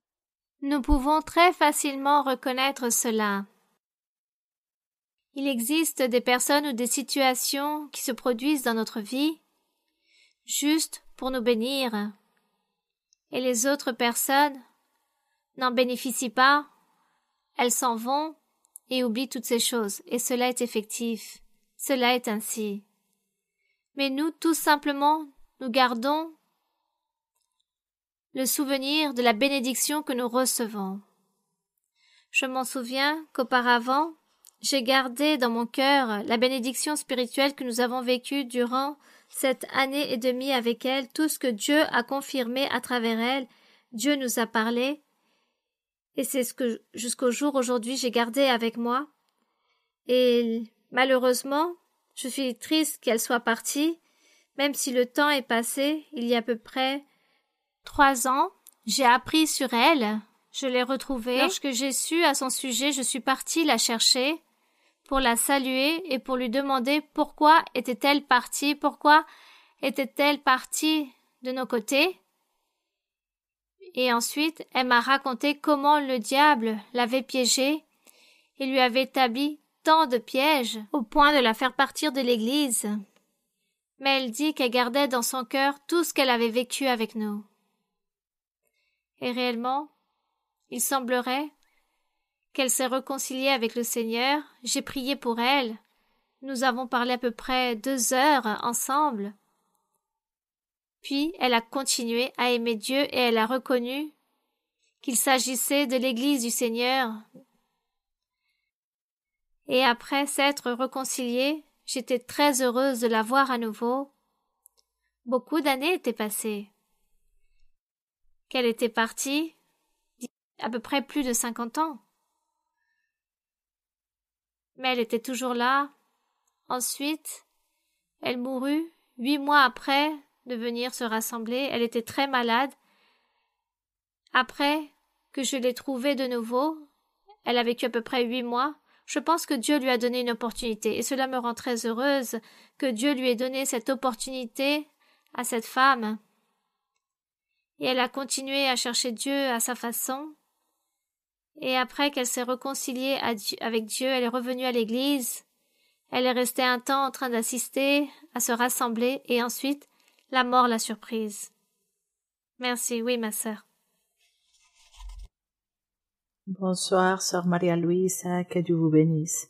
Nous pouvons très facilement reconnaître cela. Il existe des personnes ou des situations qui se produisent dans notre vie juste pour nous bénir, et les autres personnes n'en bénéficient pas, elles s'en vont et oublient toutes ces choses, et cela est effectif, cela est ainsi. Mais nous, tout simplement, nous gardons le souvenir de la bénédiction que nous recevons. Je m'en souviens qu'auparavant, j'ai gardé dans mon cœur la bénédiction spirituelle que nous avons vécue durant cette année et demie avec elle, tout ce que Dieu a confirmé à travers elle. Dieu nous a parlé, et c'est ce que jusqu'au jour aujourd'hui j'ai gardé avec moi. Et malheureusement, je suis triste qu'elle soit partie, même si le temps est passé, il y a à peu près 3 ans, j'ai appris sur elle, je l'ai retrouvée. Lorsque j'ai su à son sujet, je suis partie la chercher pour la saluer et pour lui demander pourquoi était-elle partie de nos côtés. Et ensuite, elle m'a raconté comment le diable l'avait piégée et lui avait établi tant de pièges au point de la faire partir de l'église. Mais elle dit qu'elle gardait dans son cœur tout ce qu'elle avait vécu avec nous. Et réellement, il semblerait qu'elle s'est réconciliée avec le Seigneur. J'ai prié pour elle. Nous avons parlé à peu près 2 heures ensemble. Puis elle a continué à aimer Dieu et elle a reconnu qu'il s'agissait de l'Église du Seigneur. Et après s'être réconciliée, j'étais très heureuse de la voir à nouveau. Beaucoup d'années étaient passées. Qu'elle était partie, à peu près plus de 50 ans. Mais elle était toujours là. Ensuite, elle mourut 8 mois après de venir se rassembler. Elle était très malade. Après que je l'ai trouvée de nouveau, elle a vécu à peu près 8 mois. Je pense que Dieu lui a donné une opportunité et cela me rend très heureuse que Dieu lui ait donné cette opportunité à cette femme. Et elle a continué à chercher Dieu à sa façon. Et après qu'elle s'est réconciliée avec Dieu, elle est revenue à l'église. Elle est restée un temps en train d'assister, à se rassembler, et ensuite, la mort l'a surprise. Merci, oui, ma sœur. Bonsoir, sœur Maria-Louisa, que Dieu vous bénisse.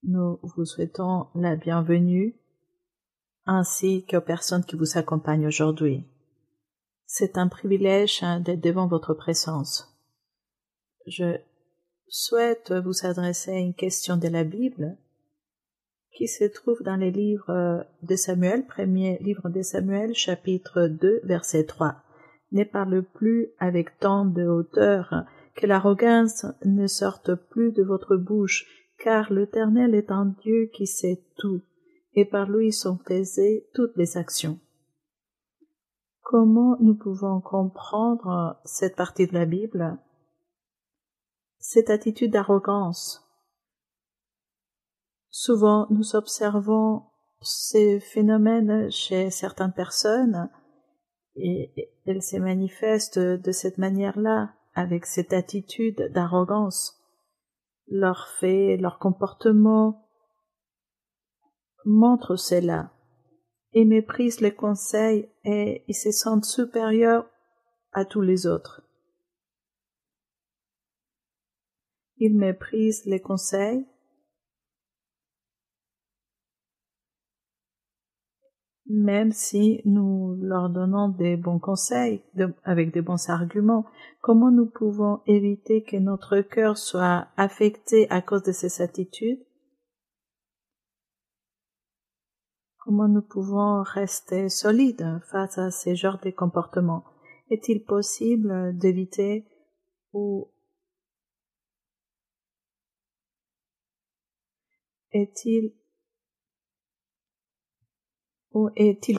Nous vous souhaitons la bienvenue, ainsi qu'aux personnes qui vous accompagnent aujourd'hui. C'est un privilège d'être devant votre présence. Je souhaite vous adresser une question de la Bible qui se trouve dans les livres de Samuel, premier livre de Samuel, chapitre 2, verset 3. Ne parle plus avec tant de hauteur, que l'arrogance ne sorte plus de votre bouche, car l'Éternel est un Dieu qui sait tout, et par lui sont pesées toutes les actions. Comment nous pouvons comprendre cette partie de la Bible? Cette attitude d'arrogance. Souvent, nous observons ces phénomènes chez certaines personnes et elles se manifestent de cette manière-là, avec cette attitude d'arrogance. Leurs faits, leur comportement montrent cela. Ils méprisent les conseils et ils se sentent supérieurs à tous les autres. Ils méprisent les conseils, même si nous leur donnons des bons conseils, avec des bons arguments. Comment nous pouvons éviter que notre cœur soit affecté à cause de ces attitudes? Comment nous pouvons rester solides face à ces genres de comportements? Est-il possible d'éviter ou est-il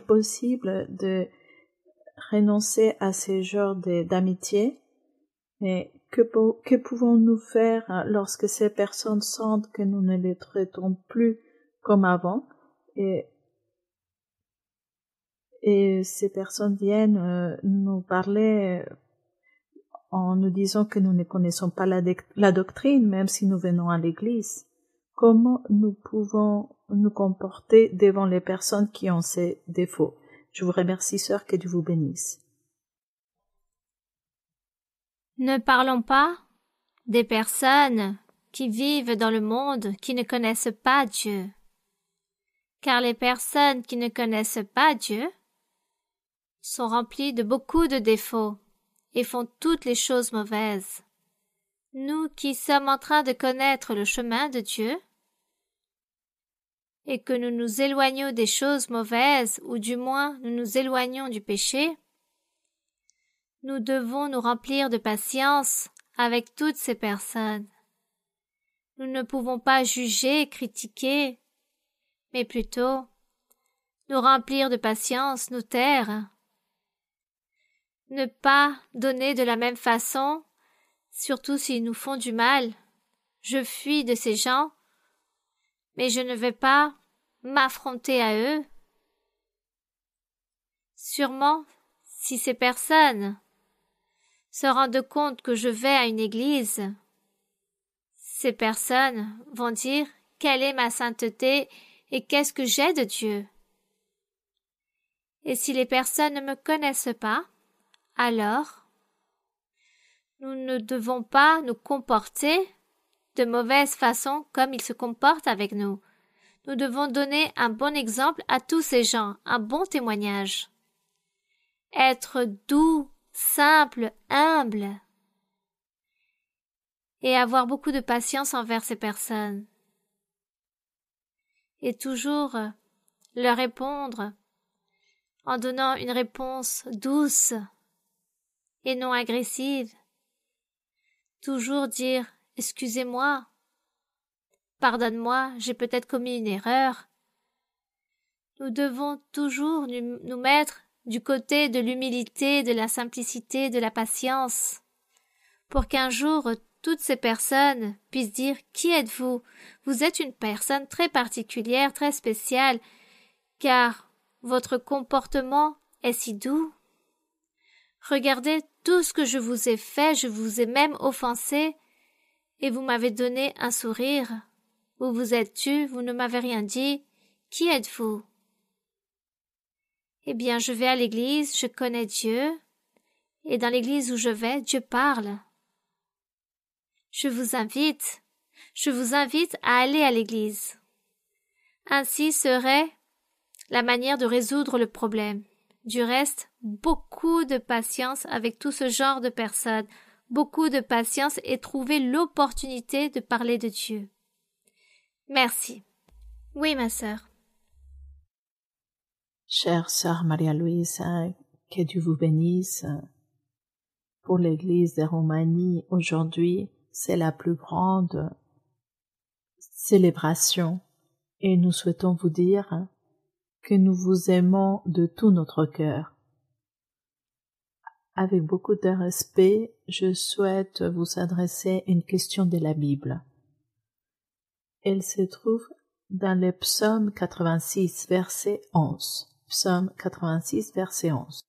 possible de renoncer à ces genres d'amitié? Et que pouvons-nous faire lorsque ces personnes sentent que nous ne les traitons plus comme avant et ces personnes viennent nous parler en nous disant que nous ne connaissons pas la doctrine, même si nous venons à l'église? Comment nous pouvons nous comporter devant les personnes qui ont ces défauts? Je vous remercie, sœur, que Dieu vous bénisse. Ne parlons pas des personnes qui vivent dans le monde qui ne connaissent pas Dieu. Car les personnes qui ne connaissent pas Dieu sont remplies de beaucoup de défauts et font toutes les choses mauvaises. Nous qui sommes en train de connaître le chemin de Dieu et que nous nous éloignons des choses mauvaises ou du moins nous nous éloignons du péché, nous devons nous remplir de patience avec toutes ces personnes. Nous ne pouvons pas juger, critiquer, mais plutôt nous remplir de patience, nous taire. Ne pas donner de la même façon, surtout s'ils nous font du mal. Je fuis de ces gens, mais je ne vais pas m'affronter à eux. Sûrement, si ces personnes se rendent compte que je vais à une église, ces personnes vont dire quelle est ma sainteté et qu'est-ce que j'ai de Dieu. Et si les personnes ne me connaissent pas, alors nous ne devons pas nous comporter de mauvaise façon comme ils se comportent avec nous. Nous devons donner un bon exemple à tous ces gens, un bon témoignage. Être doux, simple, humble et avoir beaucoup de patience envers ces personnes. Et toujours leur répondre en donnant une réponse douce et non agressive. Toujours dire « Excusez-moi, pardonne-moi, j'ai peut-être commis une erreur ». Nous devons toujours nous mettre du côté de l'humilité, de la simplicité, de la patience, pour qu'un jour toutes ces personnes puissent dire « Qui êtes-vous ? Vous êtes une personne très particulière, très spéciale, car votre comportement est si doux. Regardez tout ce que je vous ai fait, je vous ai même offensé, et vous m'avez donné un sourire. Où vous êtes-tu? Vous ne m'avez rien dit. Qui êtes-vous? » Eh bien, je vais à l'église, je connais Dieu, et dans l'église où je vais, Dieu parle. Je vous invite à aller à l'église. Ainsi serait la manière de résoudre le problème. Du reste, beaucoup de patience avec tout ce genre de personnes, beaucoup de patience et trouver l'opportunité de parler de Dieu. Merci. Oui, ma sœur. Chère sœur Maria-Louise, que Dieu vous bénisse. Pour l'Église de Roumanie, aujourd'hui, c'est la plus grande célébration et nous souhaitons vous dire que nous vous aimons de tout notre cœur. Avec beaucoup de respect, je souhaite vous adresser une question de la Bible. Elle se trouve dans le psaume 86, verset 11. Psaume 86, verset 11.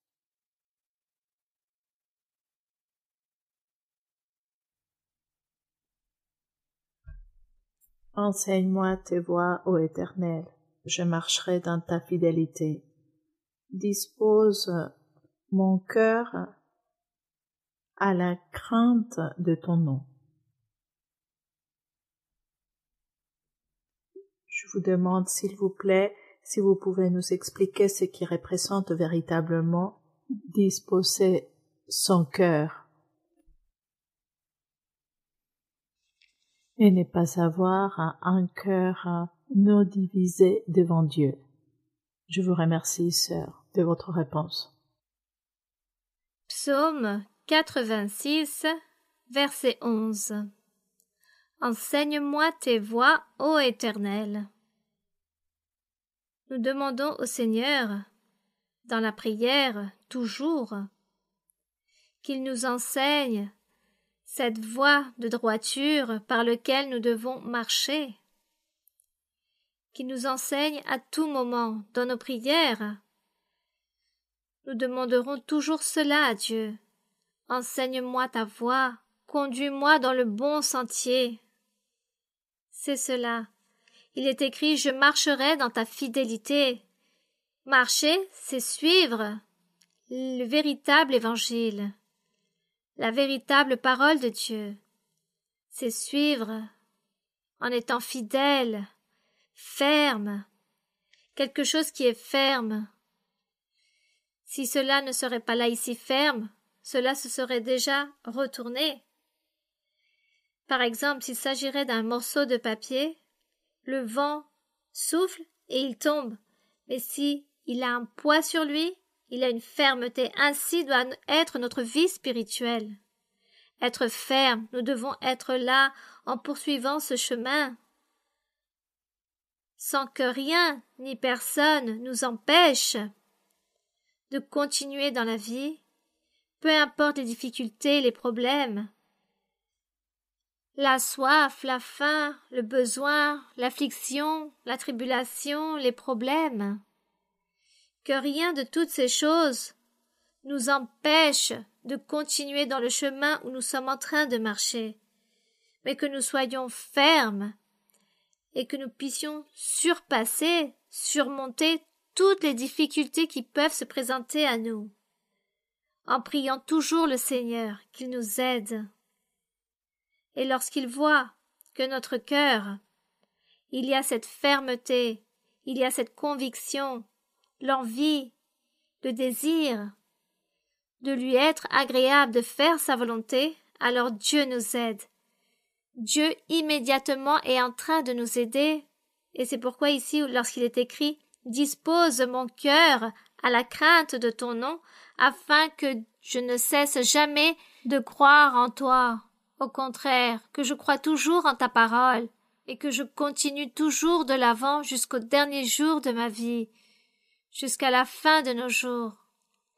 Enseigne-moi tes voies, ô Éternel, je marcherai dans ta fidélité. Dispose mon cœur à la crainte de ton nom. Je vous demande, s'il vous plaît, si vous pouvez nous expliquer ce qui représente véritablement disposer son cœur et ne pas avoir un cœur non divisé devant Dieu. Je vous remercie, sœur, de votre réponse. Psaume 86, verset 11. Enseigne-moi tes voies, ô Éternel. Nous demandons au Seigneur, dans la prière, toujours, qu'il nous enseigne cette voie de droiture par laquelle nous devons marcher, qu'il nous enseigne à tout moment dans nos prières. Nous demanderons toujours cela à Dieu. Enseigne-moi ta voie, conduis-moi dans le bon sentier. C'est cela. Il est écrit, je marcherai dans ta fidélité. Marcher, c'est suivre le véritable évangile, la véritable parole de Dieu. C'est suivre en étant fidèle, ferme, quelque chose qui est ferme. Si cela ne serait pas là ici ferme, cela se serait déjà retourné. Par exemple, s'il s'agirait d'un morceau de papier, le vent souffle et il tombe. Mais si il a un poids sur lui, il a une fermeté. Ainsi doit être notre vie spirituelle. Être ferme, nous devons être là en poursuivant ce chemin, sans que rien ni personne nous empêche de continuer dans la vie, peu importe les difficultés, les problèmes. La soif, la faim, le besoin, l'affliction, la tribulation, les problèmes. Que rien de toutes ces choses nous empêche de continuer dans le chemin où nous sommes en train de marcher, mais que nous soyons fermes et que nous puissions surpasser, surmonter toutes les difficultés qui peuvent se présenter à nous, en priant toujours le Seigneur qu'il nous aide. Et lorsqu'il voit que notre cœur, il y a cette fermeté, il y a cette conviction, l'envie, le désir de lui être agréable, de faire sa volonté, alors Dieu nous aide. Dieu immédiatement est en train de nous aider, et c'est pourquoi ici, lorsqu'il est écrit « Dispose mon cœur à la crainte de ton nom, afin que je ne cesse jamais de croire en toi. » Au contraire, que je crois toujours en ta parole et que je continue toujours de l'avant jusqu'au dernier jour de ma vie, jusqu'à la fin de nos jours.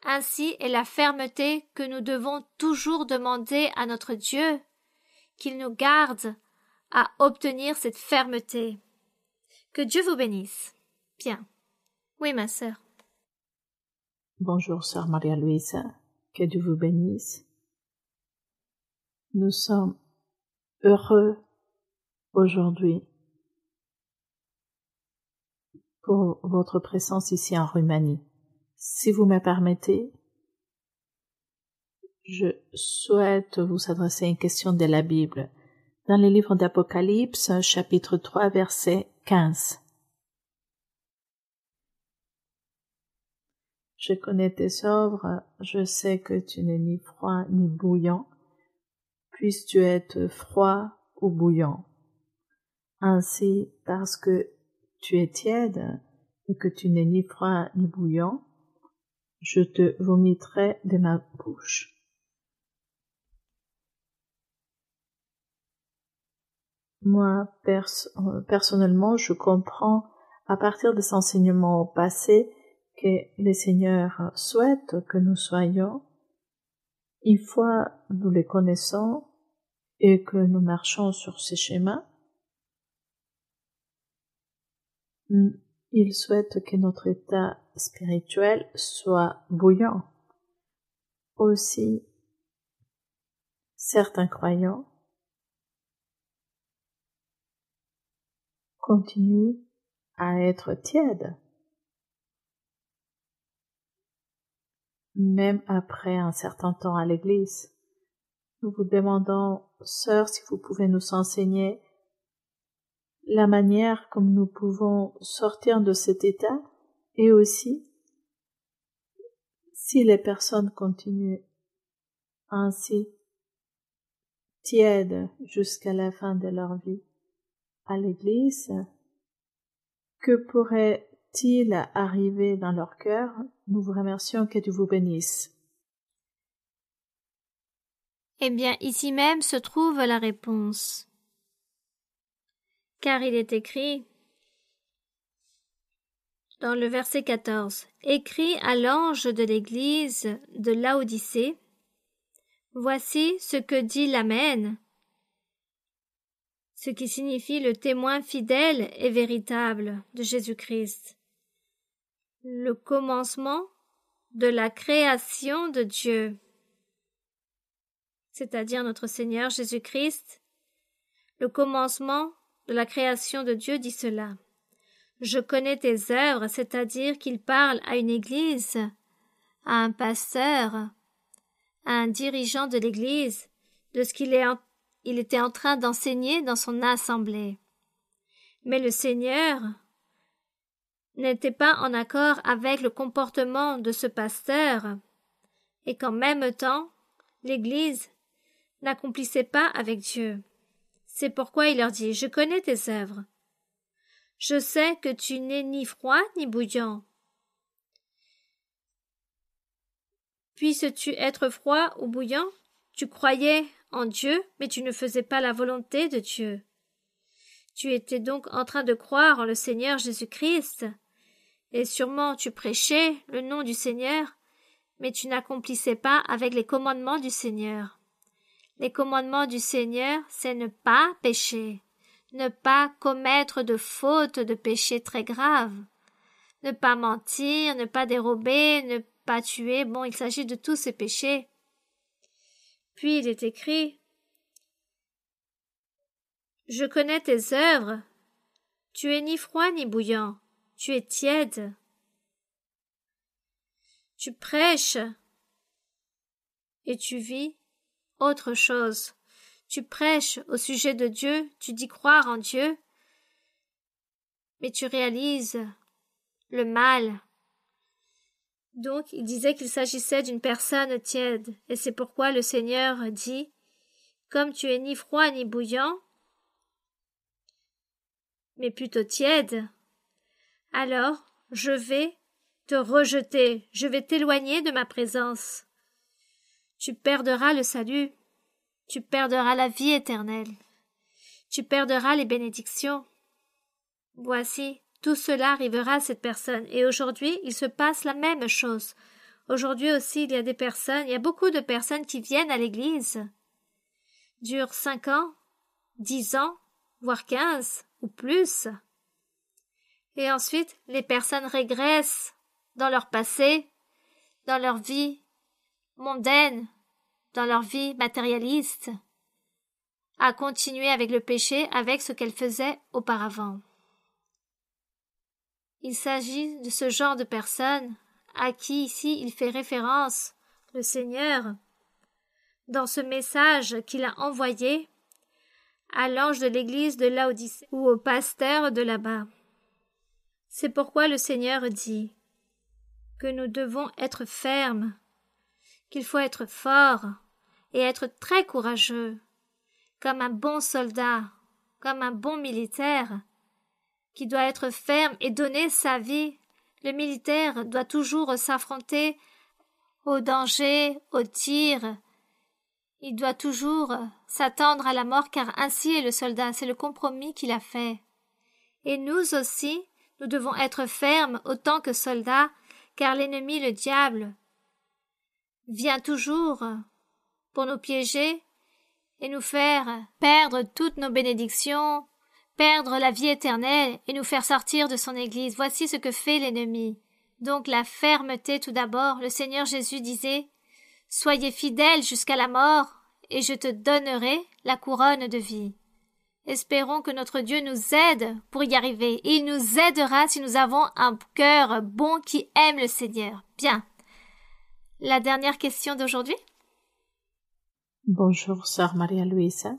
Ainsi est la fermeté que nous devons toujours demander à notre Dieu, qu'il nous garde à obtenir cette fermeté. Que Dieu vous bénisse. Bien. Oui, ma sœur. Bonjour, sœur Maria-Louise. Que Dieu vous bénisse. Nous sommes heureux aujourd'hui pour votre présence ici en Roumanie. Si vous me permettez, je souhaite vous adresser une question de la Bible. Dans le livre d'Apocalypse, chapitre 3, verset 15. Je connais tes œuvres, je sais que tu n'es ni froid ni bouillant. Puisses-tu être froid ou bouillant. Ainsi, parce que tu es tiède et que tu n'es ni froid ni bouillant, je te vomiterai de ma bouche. Moi, personnellement, je comprends à partir des enseignements passés que le Seigneur souhaite que nous soyons, une fois nous les connaissons et que nous marchons sur ces schémas, il souhaite que notre état spirituel soit bouillant. Aussi, certains croyants continuent à être tièdes, même après un certain temps à l'église. Nous vous demandons, sœurs, si vous pouvez nous enseigner la manière comme nous pouvons sortir de cet état, et aussi, si les personnes continuent ainsi tièdes jusqu'à la fin de leur vie à l'église, que pourrait-il arriver dans leur cœur? Nous vous remercions, que Dieu vous bénisse. Eh bien, ici même se trouve la réponse. Car il est écrit dans le verset 14, « Écrit à l'ange de l'église de Laodicée, voici ce que dit l'Amen, ce qui signifie le témoin fidèle et véritable de Jésus-Christ, le commencement de la création de Dieu, c'est-à-dire notre Seigneur Jésus-Christ, le commencement de la création de Dieu dit cela. Je connais tes œuvres, c'est-à-dire qu'il parle à une église, à un pasteur, à un dirigeant de l'église, de ce qu'il était en train d'enseigner dans son assemblée. Mais le Seigneur n'était pas en accord avec le comportement de ce pasteur, et qu'en même temps, l'Église n'accomplissait pas avec Dieu. C'est pourquoi il leur dit, « Je connais tes œuvres. Je sais que tu n'es ni froid ni bouillant. Puisses-tu être froid ou bouillant? Tu croyais en Dieu, mais tu ne faisais pas la volonté de Dieu. Tu étais donc en train de croire en le Seigneur Jésus-Christ, et sûrement tu prêchais le nom du Seigneur, mais tu n'accomplissais pas avec les commandements du Seigneur. Les commandements du Seigneur, c'est ne pas pécher, ne pas commettre de fautes, de péchés très graves, ne pas mentir, ne pas dérober, ne pas tuer. Bon, il s'agit de tous ces péchés. Puis il est écrit, « Je connais tes œuvres, tu es ni froid ni bouillant, tu es tiède. Tu prêches et tu vis autre chose. Tu prêches au sujet de Dieu, tu dis croire en Dieu, mais tu réalises le mal. » Donc, il disait qu'il s'agissait d'une personne tiède, et c'est pourquoi le Seigneur dit, « Comme tu es ni froid ni bouillant, mais plutôt tiède, alors je vais te rejeter, je vais t'éloigner de ma présence. Tu perdras le salut, tu perdras la vie éternelle, tu perdras les bénédictions. » Voici, tout cela arrivera à cette personne. Et aujourd'hui, il se passe la même chose. Aujourd'hui aussi, il y a beaucoup de personnes qui viennent à l'église, durent 5 ans, 10 ans, voire 15 ou plus. Et ensuite, les personnes régressent dans leur passé, dans leur vie mondaine, dans leur vie matérialiste, à continuer avec le péché, avec ce qu'elles faisaient auparavant. Il s'agit de ce genre de personnes à qui ici il fait référence, le Seigneur, dans ce message qu'il a envoyé à l'ange de l'église de Laodicée ou au pasteur de là-bas. C'est pourquoi le Seigneur dit que nous devons être fermes, qu'il faut être fort et être très courageux, comme un bon soldat, comme un bon militaire, qui doit être ferme et donner sa vie. Le militaire doit toujours s'affronter au danger, au tir. Il doit toujours s'attendre à la mort, car ainsi est le soldat, c'est le compromis qu'il a fait. Et nous aussi, nous devons être fermes autant que soldats, car l'ennemi, le diable, vient toujours pour nous piéger et nous faire perdre toutes nos bénédictions, perdre la vie éternelle et nous faire sortir de son Église. Voici ce que fait l'ennemi. Donc la fermeté tout d'abord. Le Seigneur Jésus disait « Soyez fidèles jusqu'à la mort, et je te donnerai la couronne de vie. » Espérons que notre Dieu nous aide pour y arriver. Il nous aidera si nous avons un cœur bon qui aime le Seigneur. Bien. La dernière question d'aujourd'hui. Bonjour, sœur Maria-Louisa.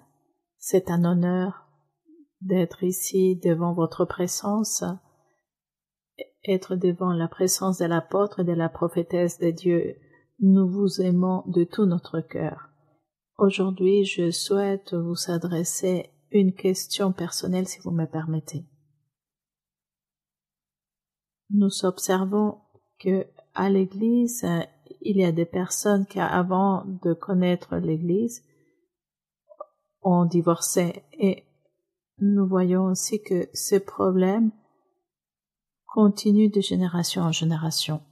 C'est un honneur d'être ici devant votre présence, être devant la présence de l'apôtre et de la prophétesse de Dieu. Nous vous aimons de tout notre cœur. Aujourd'hui, je souhaite vous adresser une question personnelle, si vous me permettez. Nous observons que à l'Église, il y a des personnes qui, avant de connaître l'Église, ont divorcé, et nous voyons aussi que ces problèmes continuent de génération en génération.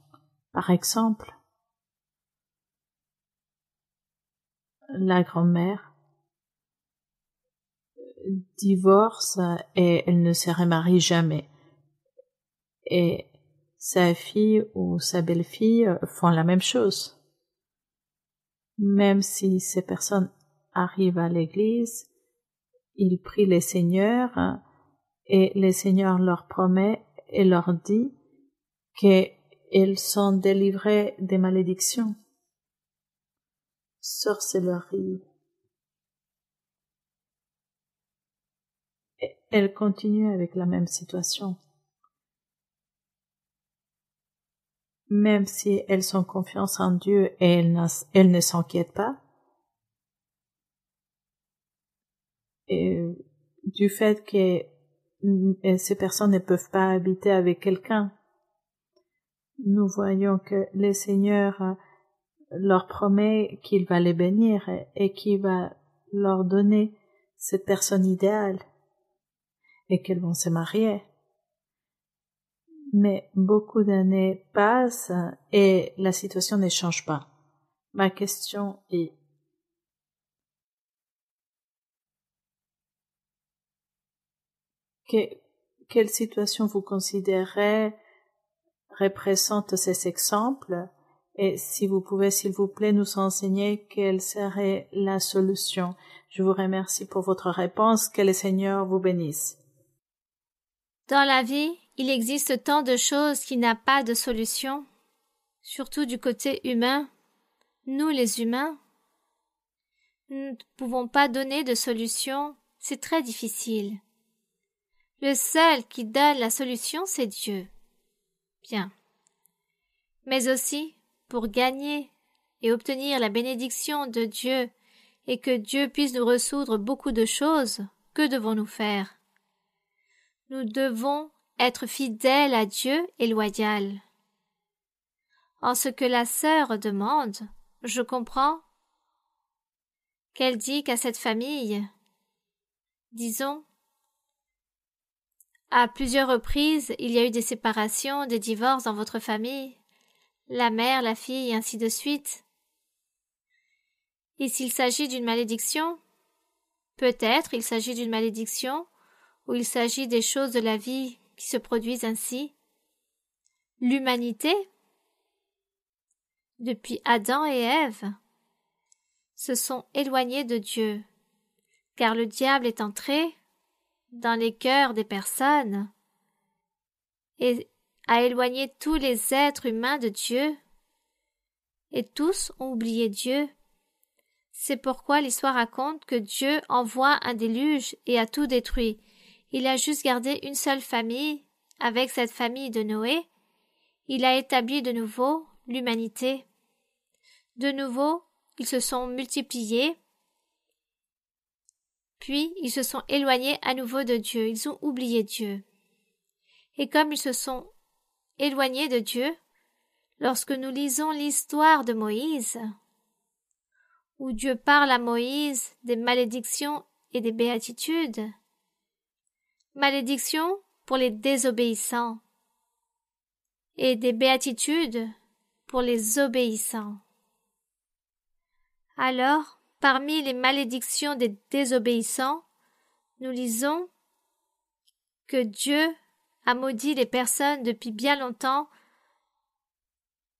Par exemple, la grand-mère divorce et elle ne se remarie jamais. Et sa fille ou sa belle-fille font la même chose. Même si ces personnes arrivent à l'église, ils prient le Seigneur et le Seigneur leur promet et leur dit qu'elles sont délivrées des malédictions. Sorcellerie. Et elles continuent avec la même situation. Même si elles ont confiance en Dieu et elles ne s'inquiètent pas, et du fait que ces personnes ne peuvent pas habiter avec quelqu'un, nous voyons que le Seigneur leur promet qu'il va les bénir et qu'il va leur donner cette personne idéale et qu'elles vont se marier. Mais beaucoup d'années passent et la situation ne change pas. Ma question est: quelle situation vous considérez représente ces exemples? Et si vous pouvez, s'il vous plaît, nous enseigner quelle serait la solution. Je vous remercie pour votre réponse. Que le Seigneur vous bénisse. Dans la vie, il existe tant de choses qui n'ont pas de solution, surtout du côté humain. Nous, les humains, nous ne pouvons pas donner de solution, c'est très difficile. Le seul qui donne la solution, c'est Dieu. Bien. Mais aussi, pour gagner et obtenir la bénédiction de Dieu et que Dieu puisse nous résoudre beaucoup de choses, que devons-nous faire? Nous devons être fidèles à Dieu et loyaux. En ce que la sœur demande, je comprends qu'elle dit qu'à cette famille, disons, à plusieurs reprises, il y a eu des séparations, des divorces dans votre famille, la mère, la fille, et ainsi de suite. Et s'il s'agit d'une malédiction, peut-être il s'agit d'une malédiction, ou il s'agit des choses de la vie qui se produisent ainsi. L'humanité, depuis Adam et Ève, se sont éloignés de Dieu, car le diable est entré dans les cœurs des personnes et a éloigné tous les êtres humains de Dieu, et tous ont oublié Dieu. C'est pourquoi l'histoire raconte que Dieu envoie un déluge et a tout détruit. Il a juste gardé une seule famille, avec cette famille de Noé. Il a établi de nouveau l'humanité. De nouveau, ils se sont multipliés, puis ils se sont éloignés à nouveau de Dieu. Ils ont oublié Dieu. Et comme ils se sont éloignés de Dieu, lorsque nous lisons l'histoire de Moïse, où Dieu parle à Moïse des malédictions et des béatitudes, malédictions pour les désobéissants et des béatitudes pour les obéissants. Alors, parmi les malédictions des désobéissants, nous lisons que Dieu a maudit les personnes depuis bien longtemps,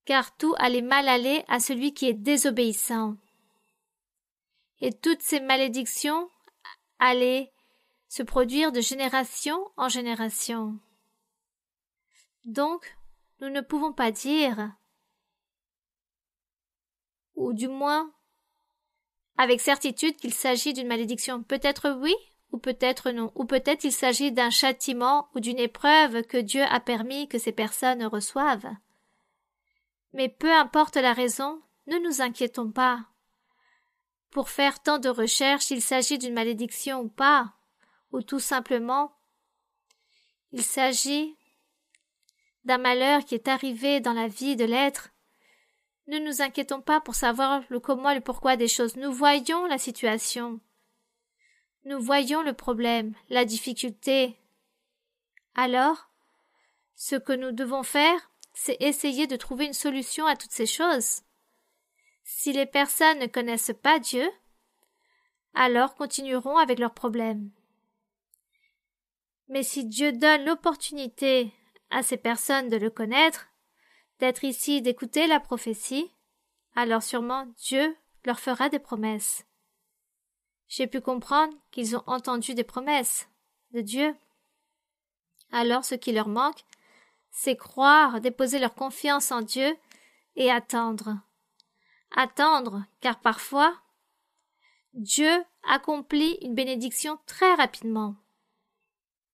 car tout allait mal aller à celui qui est désobéissant. Et toutes ces malédictions allaient se produire de génération en génération. Donc, nous ne pouvons pas dire, ou du moins avec certitude qu'il s'agit d'une malédiction. Peut-être oui, ou peut-être non, ou peut-être il s'agit d'un châtiment ou d'une épreuve que Dieu a permis que ces personnes reçoivent. Mais peu importe la raison, ne nous inquiétons pas. Pour faire tant de recherches, il s'agit d'une malédiction ou pas, ou tout simplement, il s'agit d'un malheur qui est arrivé dans la vie de l'être. Ne nous inquiétons pas pour savoir le comment et le pourquoi des choses. Nous voyons la situation. Nous voyons le problème, la difficulté. Alors, ce que nous devons faire, c'est essayer de trouver une solution à toutes ces choses. Si les personnes ne connaissent pas Dieu, alors continueront avec leurs problèmes. Mais si Dieu donne l'opportunité à ces personnes de le connaître, d'être ici, d'écouter la prophétie, alors sûrement Dieu leur fera des promesses. J'ai pu comprendre qu'ils ont entendu des promesses de Dieu. Alors ce qui leur manque, c'est croire, déposer leur confiance en Dieu et attendre. Attendre, car parfois, Dieu accomplit une bénédiction très rapidement,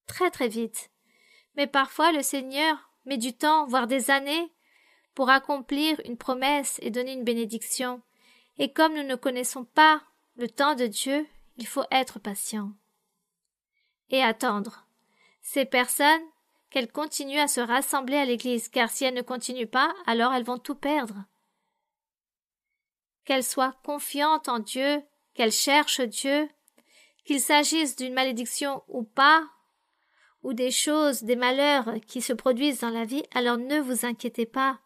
très très vite. Mais parfois le Seigneur met du temps, voire des années, pour accomplir une promesse et donner une bénédiction. Et comme nous ne connaissons pas le temps de Dieu, il faut être patient et attendre. Ces personnes, qu'elles continuent à se rassembler à l'Église, car si elles ne continuent pas, alors elles vont tout perdre. Qu'elles soient confiantes en Dieu, qu'elles cherchent Dieu, qu'il s'agisse d'une malédiction ou pas, ou des choses, des malheurs qui se produisent dans la vie, alors ne vous inquiétez pas,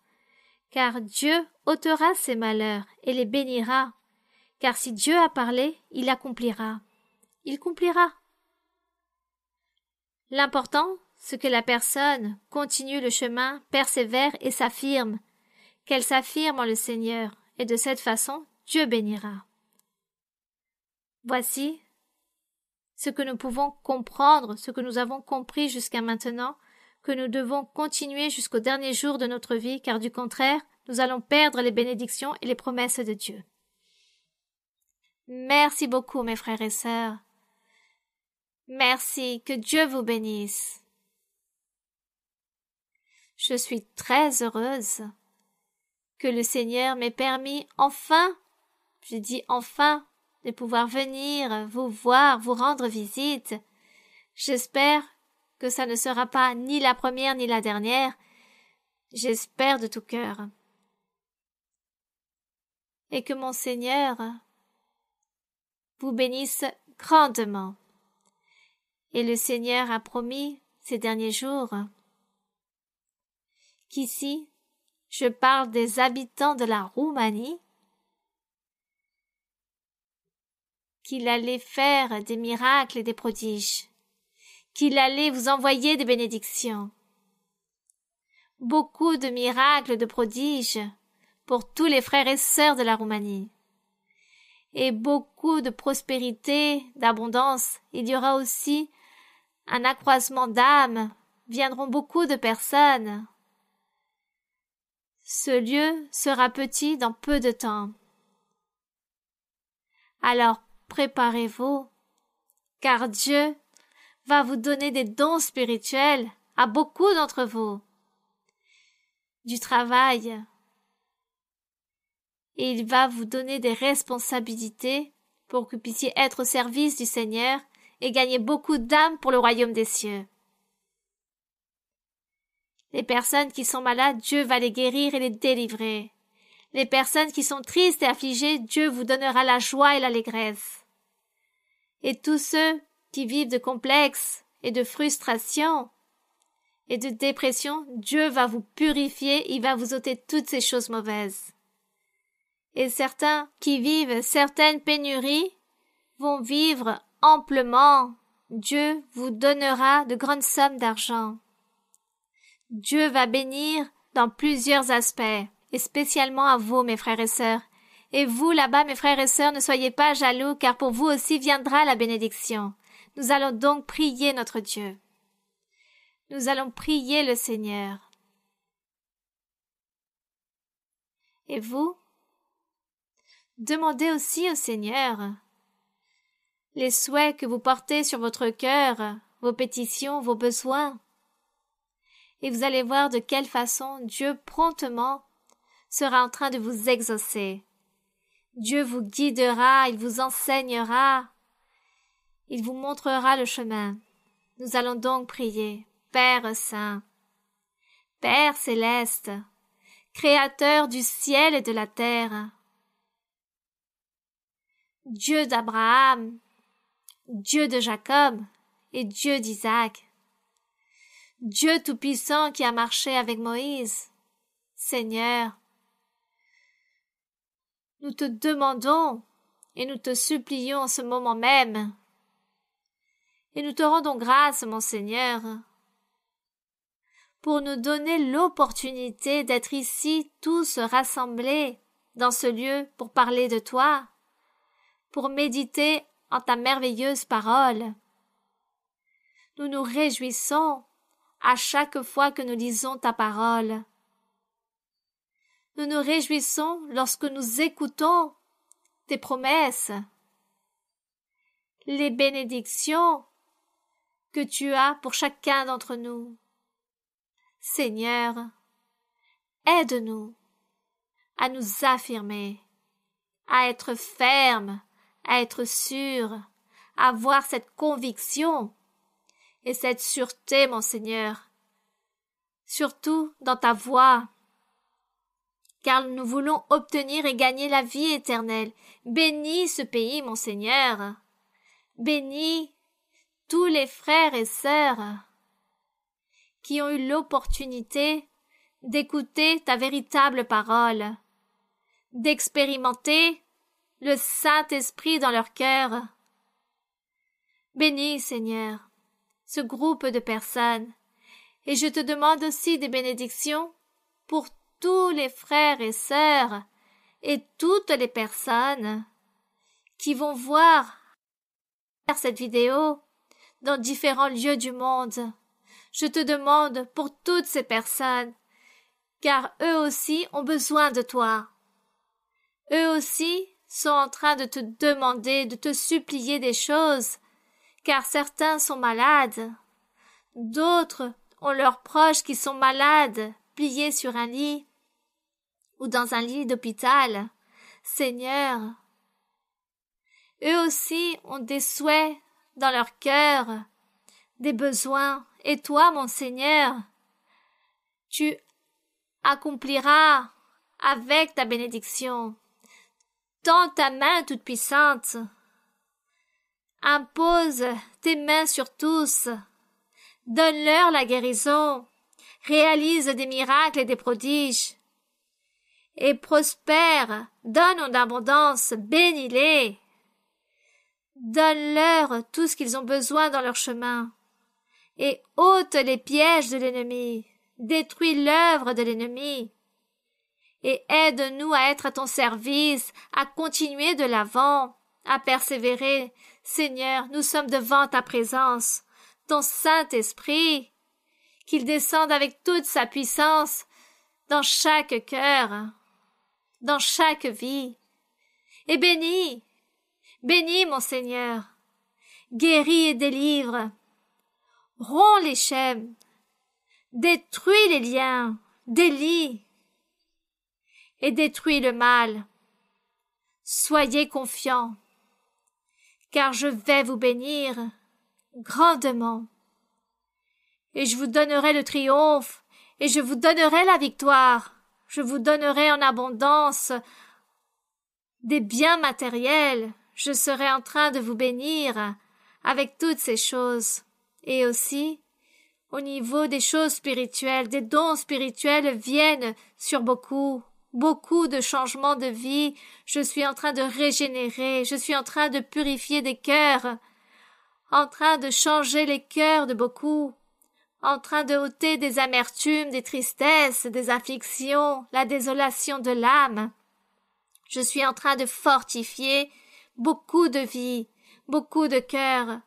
car Dieu ôtera ces malheurs et les bénira, car si Dieu a parlé, il accomplira. Il accomplira. L'important, c'est que la personne continue le chemin, persévère et s'affirme, qu'elle s'affirme en le Seigneur, et de cette façon, Dieu bénira. Voici ce que nous pouvons comprendre, ce que nous avons compris jusqu'à maintenant, que nous devons continuer jusqu'au dernier jour de notre vie, car du contraire, nous allons perdre les bénédictions et les promesses de Dieu. Merci beaucoup, mes frères et sœurs. Merci, que Dieu vous bénisse. Je suis très heureuse que le Seigneur m'ait permis enfin, je dis enfin, de pouvoir venir vous voir, vous rendre visite. J'espère que ça ne sera pas ni la première ni la dernière. J'espère de tout cœur. Et que mon Seigneur vous bénisse grandement. Et le Seigneur a promis ces derniers jours qu'ici, je parle des habitants de la Roumanie, qu'il allait faire des miracles et des prodiges, qu'il allait vous envoyer des bénédictions. Beaucoup de miracles, de prodiges pour tous les frères et sœurs de la Roumanie. Et beaucoup de prospérité, d'abondance. Il y aura aussi un accroissement d'âmes, viendront beaucoup de personnes. Ce lieu sera petit dans peu de temps. Alors, préparez-vous, car Dieu va vous donner des dons spirituels à beaucoup d'entre vous, du travail, et il va vous donner des responsabilités pour que vous puissiez être au service du Seigneur et gagner beaucoup d'âmes pour le royaume des cieux. Les personnes qui sont malades, Dieu va les guérir et les délivrer. Les personnes qui sont tristes et affligées, Dieu vous donnera la joie et l'allégresse. Et tous ceux qui vivent de complexes et de frustrations et de dépression, Dieu va vous purifier, il va vous ôter toutes ces choses mauvaises. Et certains qui vivent certaines pénuries vont vivre amplement. Dieu vous donnera de grandes sommes d'argent. Dieu va bénir dans plusieurs aspects, et spécialement à vous, mes frères et sœurs. Et vous, là-bas, mes frères et sœurs, ne soyez pas jaloux, car pour vous aussi viendra la bénédiction. Nous allons donc prier notre Dieu. Nous allons prier le Seigneur. Et vous, demandez aussi au Seigneur les souhaits que vous portez sur votre cœur, vos pétitions, vos besoins. Et vous allez voir de quelle façon Dieu promptement sera en train de vous exaucer. Dieu vous guidera, il vous enseignera, il vous montrera le chemin. Nous allons donc prier. Père Saint, Père Céleste, Créateur du ciel et de la terre, Dieu d'Abraham, Dieu de Jacob et Dieu d'Isaac, Dieu tout-puissant qui a marché avec Moïse, Seigneur, nous te demandons et nous te supplions en ce moment même, et nous te rendons grâce, mon Seigneur, pour nous donner l'opportunité d'être ici tous rassemblés dans ce lieu pour parler de toi, pour méditer en ta merveilleuse parole. Nous nous réjouissons à chaque fois que nous lisons ta parole. Nous nous réjouissons lorsque nous écoutons tes promesses, les bénédictions que tu as pour chacun d'entre nous. Seigneur, aide-nous à nous affirmer, à être fermes, à être sûrs, à avoir cette conviction et cette sûreté, mon Seigneur, surtout dans ta voie, car nous voulons obtenir et gagner la vie éternelle. Bénis ce pays, mon Seigneur. Bénis tous les frères et sœurs qui ont eu l'opportunité d'écouter ta véritable parole, d'expérimenter le Saint-Esprit dans leur cœur. Bénis, Seigneur, ce groupe de personnes, et je te demande aussi des bénédictions pour tous les frères et sœurs et toutes les personnes qui vont voir cette vidéo dans différents lieux du monde. Je te demande pour toutes ces personnes, car eux aussi ont besoin de toi. Eux aussi sont en train de te demander, de te supplier des choses, car certains sont malades, d'autres ont leurs proches qui sont malades, pliés sur un lit ou dans un lit d'hôpital. Seigneur, eux aussi ont des souhaits dans leur cœur, des besoins, et toi, mon Seigneur, tu accompliras avec ta bénédiction. Tends ta main toute-puissante, impose tes mains sur tous, donne-leur la guérison, réalise des miracles et des prodiges, et prospère, donne en abondance, bénis-les, donne-leur tout ce qu'ils ont besoin dans leur chemin, et ôte les pièges de l'ennemi, détruis l'œuvre de l'ennemi, et aide-nous à être à ton service, à continuer de l'avant, à persévérer. Seigneur, nous sommes devant ta présence, ton Saint-Esprit, qu'il descende avec toute sa puissance dans chaque cœur, dans chaque vie. Et bénis, mon Seigneur, guéris et délivre, romps les chaînes, détruis les liens, délie et détruis le mal. Soyez confiants, car je vais vous bénir grandement, et je vous donnerai le triomphe et je vous donnerai la victoire. Je vous donnerai en abondance des biens matériels. Je serai en train de vous bénir avec toutes ces choses. Et aussi, au niveau des choses spirituelles, des dons spirituels viennent sur beaucoup de changements de vie. Je suis en train de régénérer, je suis en train de purifier des cœurs, en train de changer les cœurs de beaucoup, en train de ôter des amertumes, des tristesses, des afflictions, la désolation de l'âme. Je suis en train de fortifier beaucoup de vies, beaucoup de cœurs.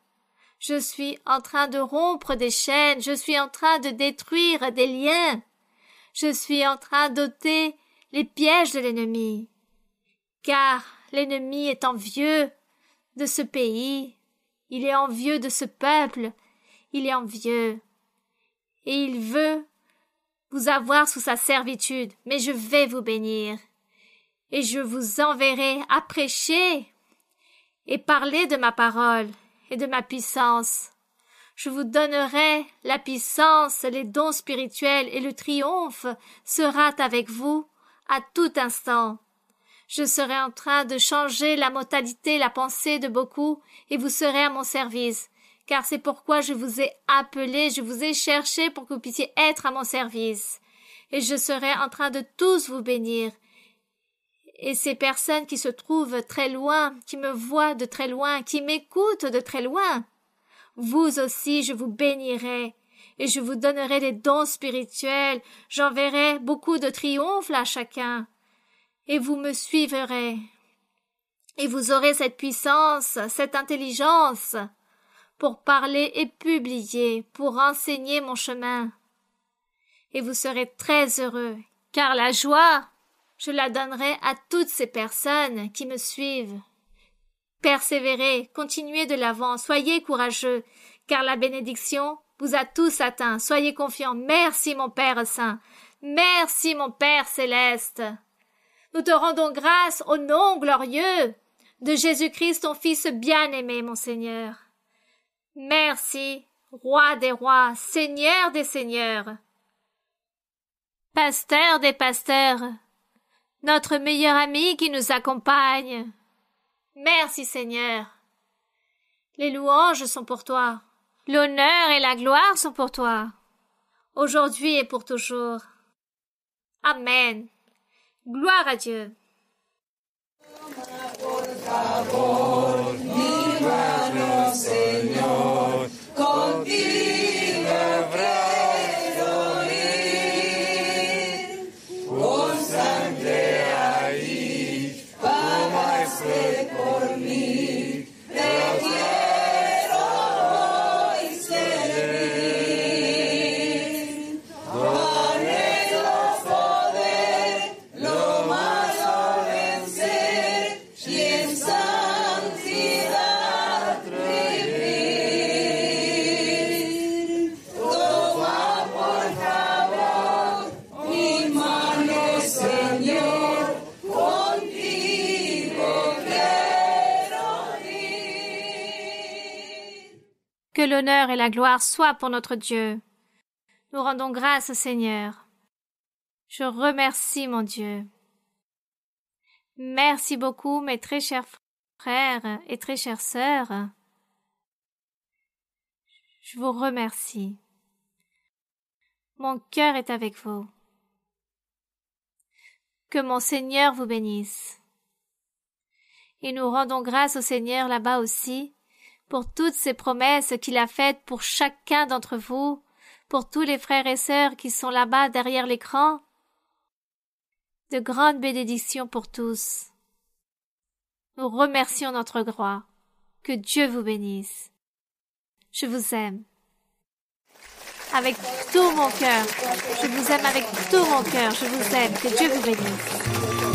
Je suis en train de rompre des chaînes, je suis en train de détruire des liens. Je suis en train d'ôter les pièges de l'ennemi. Car l'ennemi est envieux de ce pays, il est envieux de ce peuple, il est envieux. Et il veut vous avoir sous sa servitude, mais je vais vous bénir. Et je vous enverrai à prêcher et parler de ma parole et de ma puissance. Je vous donnerai la puissance, les dons spirituels et le triomphe sera avec vous à tout instant. Je serai en train de changer la mentalité, la pensée de beaucoup et vous serez à mon service. Car c'est pourquoi je vous ai appelé, je vous ai cherché pour que vous puissiez être à mon service. Et je serai en train de tous vous bénir. Et ces personnes qui se trouvent très loin, qui me voient de très loin, qui m'écoutent de très loin, vous aussi je vous bénirai, et je vous donnerai des dons spirituels, j'enverrai beaucoup de triomphes à chacun, et vous me suivrez. Et vous aurez cette puissance, cette intelligence, pour parler et publier, pour enseigner mon chemin. Et vous serez très heureux, car la joie, je la donnerai à toutes ces personnes qui me suivent. Persévérez, continuez de l'avant, soyez courageux, car la bénédiction vous a tous atteints. Soyez confiants. Merci mon Père Saint. Merci mon Père Céleste. Nous te rendons grâce au nom glorieux de Jésus-Christ, ton Fils bien-aimé, mon Seigneur. Merci, Roi des rois, Seigneur des seigneurs, Pasteur des pasteurs, notre meilleur ami qui nous accompagne. Merci Seigneur. Les louanges sont pour toi. L'honneur et la gloire sont pour toi. Aujourd'hui et pour toujours. Amen. Gloire à Dieu. Que l'honneur et la gloire soient pour notre Dieu. Nous rendons grâce au Seigneur. Je remercie mon Dieu. Merci beaucoup, mes très chers frères et très chères sœurs. Je vous remercie. Mon cœur est avec vous. Que mon Seigneur vous bénisse. Et nous rendons grâce au Seigneur là-bas aussi, pour toutes ces promesses qu'il a faites pour chacun d'entre vous, pour tous les frères et sœurs qui sont là-bas derrière l'écran. De grandes bénédictions pour tous. Nous remercions notre roi. Que Dieu vous bénisse. Je vous aime. Avec tout mon cœur. Je vous aime avec tout mon cœur. Je vous aime. Que Dieu vous bénisse.